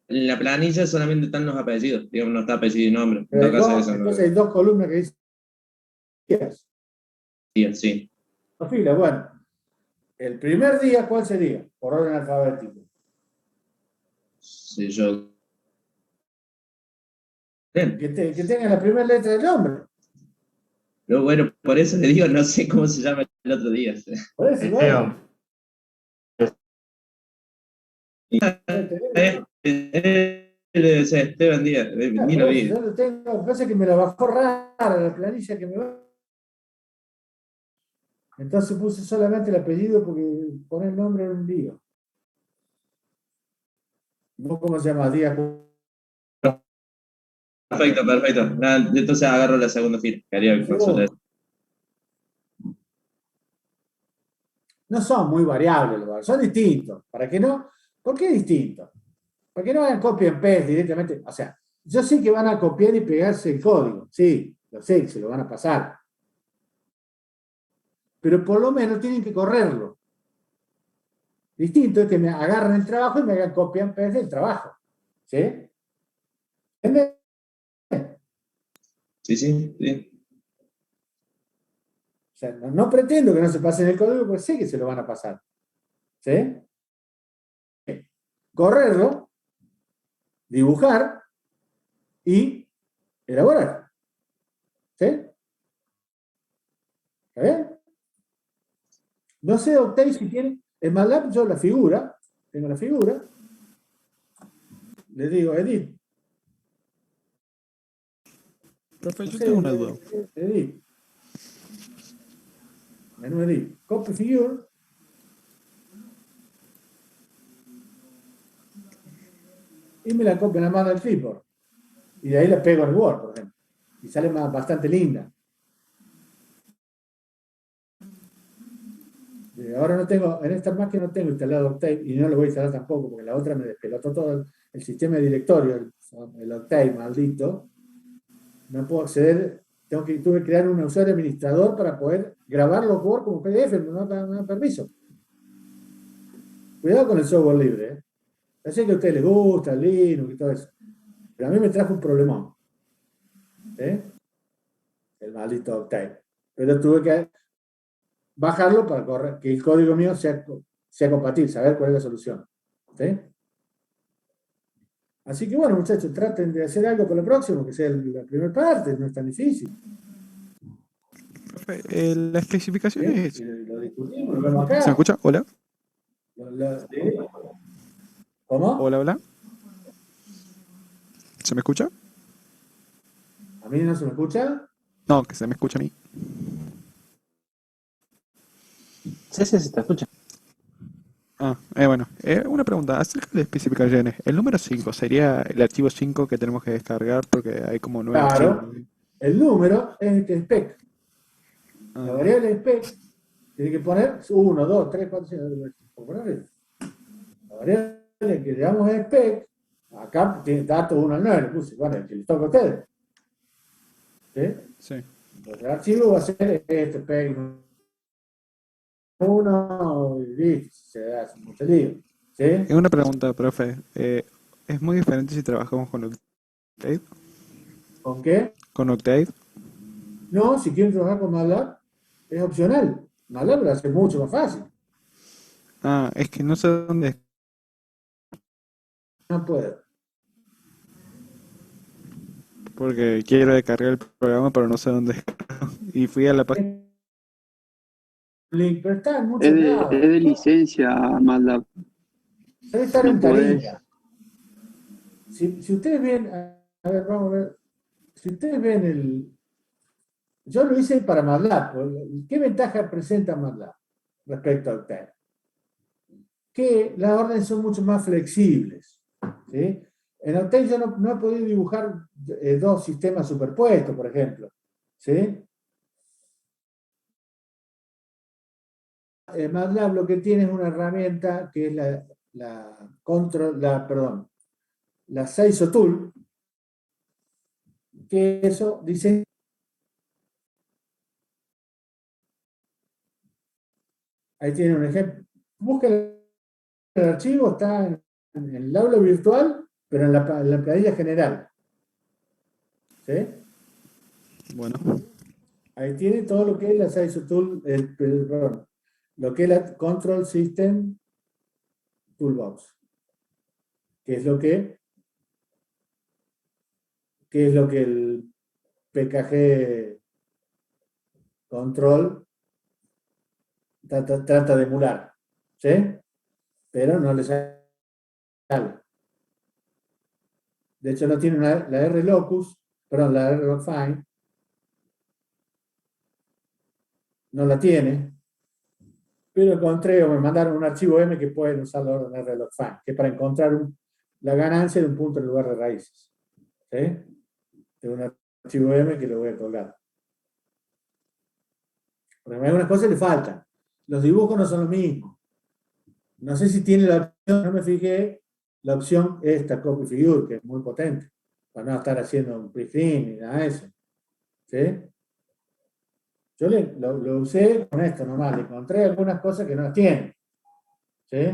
en la planilla solamente están los apellidos, digamos, no está apellido y nombre. En pero todo hay caso, dos, eso no entonces hay 2 columnas que dicen días. días, sí. Dos filas, bueno. El primer día, ¿cuál sería? Por orden alfabético. Sí, yo. Bien. Que tenga la primera letra del nombre. Pero bueno, por eso le digo, no sé cómo se llama el otro día. Por eso, bueno. Esteban. Sí, Esteban Díaz, ni Por lo eso, vi. yo lo tengo. Lo que pasa es que me la bajó rara la planilla que me va. Entonces puse solamente el apellido porque poner el nombre era un lío. ¿No cómo se llama? Díaz. Perfecto, perfecto. Nada, entonces agarro la segunda fila. Quería consultar. No son muy variables los valores, son distintos. ¿Para qué no? ¿Por qué distintos? ¿Para qué no hagan copia en PES directamente? O sea, yo sé que van a copiar y pegarse el código. Sí, lo sé, que se lo van a pasar. Pero por lo menos tienen que correrlo. Distinto es que me agarren el trabajo y me hagan copia en PES del trabajo. ¿Sí? ¿Entendés? Sí, sí, sí. O sea, no pretendo que no se pasen el código porque sé que se lo van a pasar. ¿Sí? Correrlo, dibujar y elaborar. ¿Sí? ¿Está bien? No sé, Octave, si tiene. En MATLAB yo la figura, tengo la figura, le digo edit. Profe, No yo sé, tengo una duda. edit. Menú edit. Copy figure. Y me la copio, la mando al clipboard. Y de ahí la pego en el Word, por ejemplo. Y sale bastante linda. Ahora no tengo, en esta máquina no tengo instalado Octave y no lo voy a instalar tampoco porque la otra me despelotó todo el sistema de directorio, el Octave maldito. No puedo acceder, tuve que crear un usuario administrador para poder grabar los Word como PDF, no me da permiso. Cuidado con el software libre, ¿eh? Ya sé que a ustedes les gusta, el Linux y todo eso, pero a mí me trajo un problemón, ¿eh? El maldito Octave. Pero tuve que bajarlo para correr, que el código mío sea compatible, saber cuál es la solución. ¿Sí? Así que bueno, muchachos, traten de hacer algo para lo próximo, que sea la primera parte, no es tan difícil. Profe, las ¿Sí? Y especificaciones. lo discutimos, lo vemos ¿Se me acá. escucha? Hola. ¿Sí? ¿Cómo? Hola, hola. ¿Se me escucha? ¿A mí no se me escucha? No, que se me escucha a mí. Sí, sí, sí, te escucha. Ah, bueno. Una pregunta. Acerca de especificaciones. El número 5 sería el archivo 5 que tenemos que descargar porque hay como 9 archivos, Claro. ¿no? El número es el spec. La Ah, variable spec tiene que poner 1, 2, 3, 4, 5. La variable que le damos es spec. Acá tiene datos 1 al 9, le puse. Bueno, el que les toca a ustedes. ¿Sí? sí. Entonces el archivo va a ser este spec 1 y listo. Se hace mucho lío. ¿Sí? Una pregunta, profe. ¿Es muy diferente si trabajamos con Octave? ¿Con qué? ¿Con Octave? No, si quieren trabajar con MATLAB, es opcional. MATLAB lo hace mucho más fácil. Ah, es que no sé dónde. No puedo. Porque quiero descargar el programa, pero no sé dónde. Y fui a la página. link, pero está en Es muchos de, lados. es de licencia MATLAB. Debe estar No en podés. Taringa. Si ustedes ven, a ver, vamos a ver. Si ustedes ven yo lo hice para MATLAB. ¿Qué ventaja presenta MATLAB respecto a Octave? Que las órdenes son mucho más flexibles. ¿Sí? En Octave yo no he podido dibujar dos sistemas superpuestos, por ejemplo. ¿Sí? MATLAB lo que tiene es una herramienta que es la Seizo Tool, que eso dice. Ahí tiene un ejemplo. Busca el archivo, está en el aula virtual, pero en la planilla general. ¿Sí? Bueno, Ahí tiene todo lo que es la Seizo Tool, perdón, lo que es la Control System Toolbox, que es lo que el PKG Control trata de emular. ¿Sí? Pero no le sale. De hecho, no tiene la R-Locus, perdón, la R-Locfine, no la tiene, pero encontré o me mandaron un archivo M que pueden usar la orden R-Locfine, que es para encontrar la ganancia de un punto en lugar de raíces. ¿Sí? Es un archivo M que lo voy a colgar. Porque algunas cosas le faltan. Los dibujos no son lo mismo. No sé si tiene la opción, no me fijé, la opción esta copy figure, que es muy potente, para no estar haciendo un pre-screen ni nada de eso. ¿Sí? Yo lo usé con esto nomás, le encontré algunas cosas que no tiene. ¿Sí?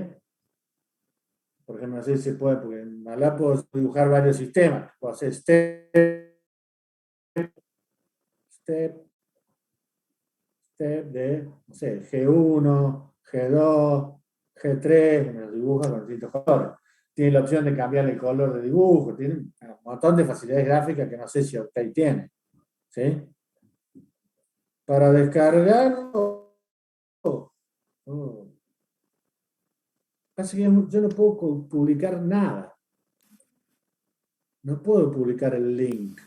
Por ejemplo, no sé si se puede, porque en MATLAB puedo dibujar varios sistemas. Puedo hacer step de, no sé, G1, G2, G3, me los dibuja con distintos colores. Tiene la opción de cambiar el color de dibujo, tiene un montón de facilidades gráficas que no sé si Octave tiene. ¿Sí? Para descargar, pasa que yo no puedo publicar nada. No puedo publicar el link.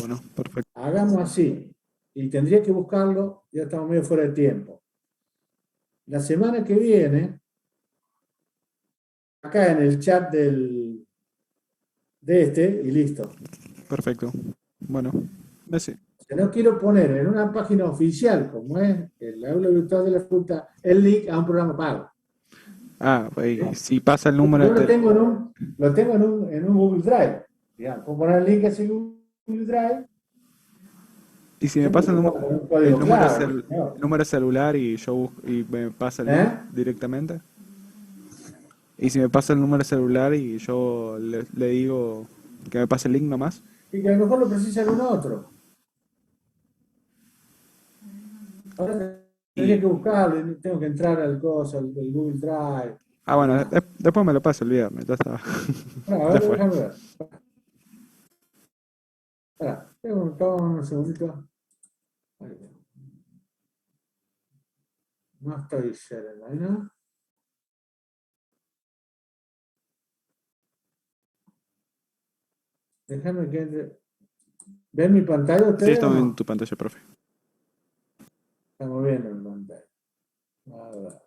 bueno, perfecto. Hagamos así. Y tendría que buscarlo, ya estamos medio fuera de tiempo. La semana que viene, acá en el chat de y listo. Perfecto. Bueno, ese. Si no quiero poner en una página oficial, como es el aula virtual de la facultad, el link a un programa pago. Y si pasa el número Yo lo tengo en un Google Drive. Digamos, puedo poner el link a ese Google Drive. y si me Siempre pasa lo pongo con un código clave. el número celular y y me pasa el link ¿Eh? directamente. Y si me pasa el número celular y yo le digo que me pase el link nomás. Y que a lo mejor lo precisa algún otro. Ahora tendría Y, que buscarlo, tengo que entrar al Google Drive. bueno, después me lo pasa el viernes, ya está. Bueno, a Ya ver, fue. déjame ver. Espera, toma un segundito. Ahí. No estoy sharing, ¿no? Déjame que entre. ¿Ven mi pantalla Sí, ustedes o estamos en no? tu pantalla, profe. Estamos viendo mi pantalla. A ver.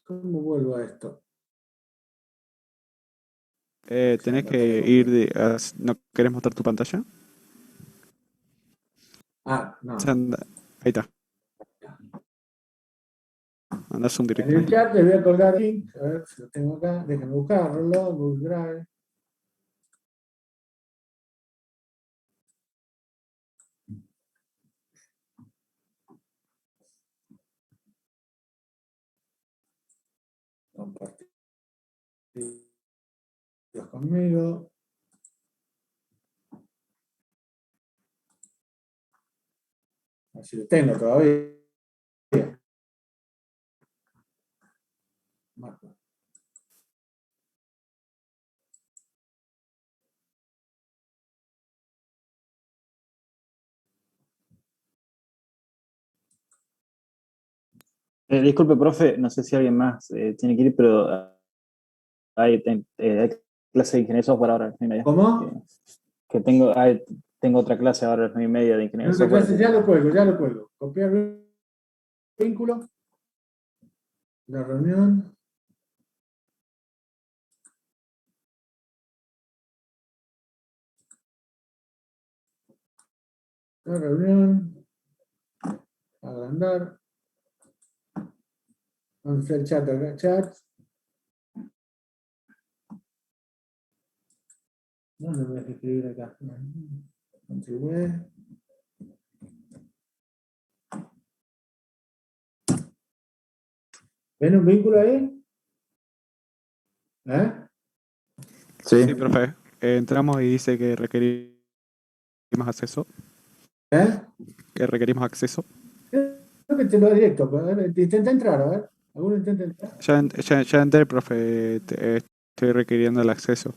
¿Cómo vuelvo a esto? La Tenés que pantalla ir completa. ¿No querés mostrar tu pantalla? Ah, no. Ahí está. Andás un En directo el ahí. chat les voy a colgar el link. A ver si lo tengo acá. Déjenme buscarlo. Google Drive. Compartir conmigo. Así lo tengo todavía. Marco. Disculpe, profe, no sé si alguien más tiene que ir, pero hay clase de ingeniería de software ahora a las 9:30. ¿Cómo? Que tengo otra clase ahora a las 9:30 de En ingeniería de otra software. clase ya lo cuelgo. Copiar vínculo. La reunión. La reunión. Agrandar. Vamos a hacer el chat acá. Chat. No le voy a escribir acá. Contribuir. ¿Ven un vínculo ahí? ¿Eh? Sí. Sí, profe. Entramos y dice que requerimos acceso. ¿Eh? Que requerimos acceso. Creo que te lo directo. A ver, intenta entrar, a ver. ¿Alguno intenta entrar? Ya entré, profe. Estoy requiriendo el acceso.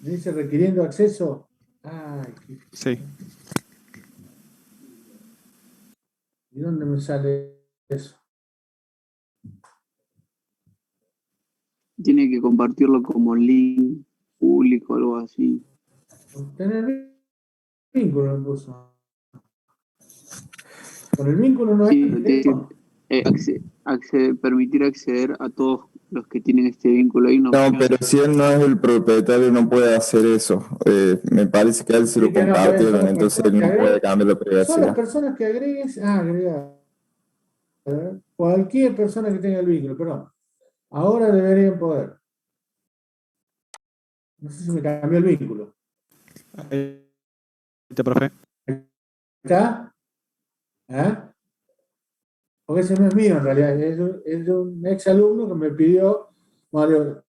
Me dice requiriendo acceso. Ay, Sí. ¿y dónde me sale eso? Tiene que compartirlo como link público o algo así. Obtener vínculo me puso. Con el vínculo no hay. Sí, permitir acceder a todos los que tienen este vínculo. Hay una No, opción. pero si él no es el propietario, no puede hacer eso. Me parece que a él se lo Sí, que no, está bien, compartieron, entonces él no puede cambiar la son las privacidad. personas que agregues. Agregar. Cualquier persona que tenga el vínculo, perdón. Ahora deberían poder. No sé si me cambió el vínculo. Ahí está, profe. ¿Está? ¿Eh? Porque ese no es mío en realidad, es de un ex alumno que me pidió, Mario,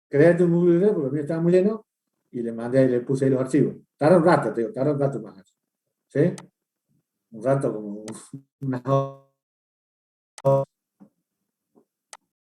créate un Google Drive porque el mío estaba muy lleno y le mandé y le puse ahí los archivos. Tarda un rato, te digo, tarda un rato más. ¿Sí? Un rato como unas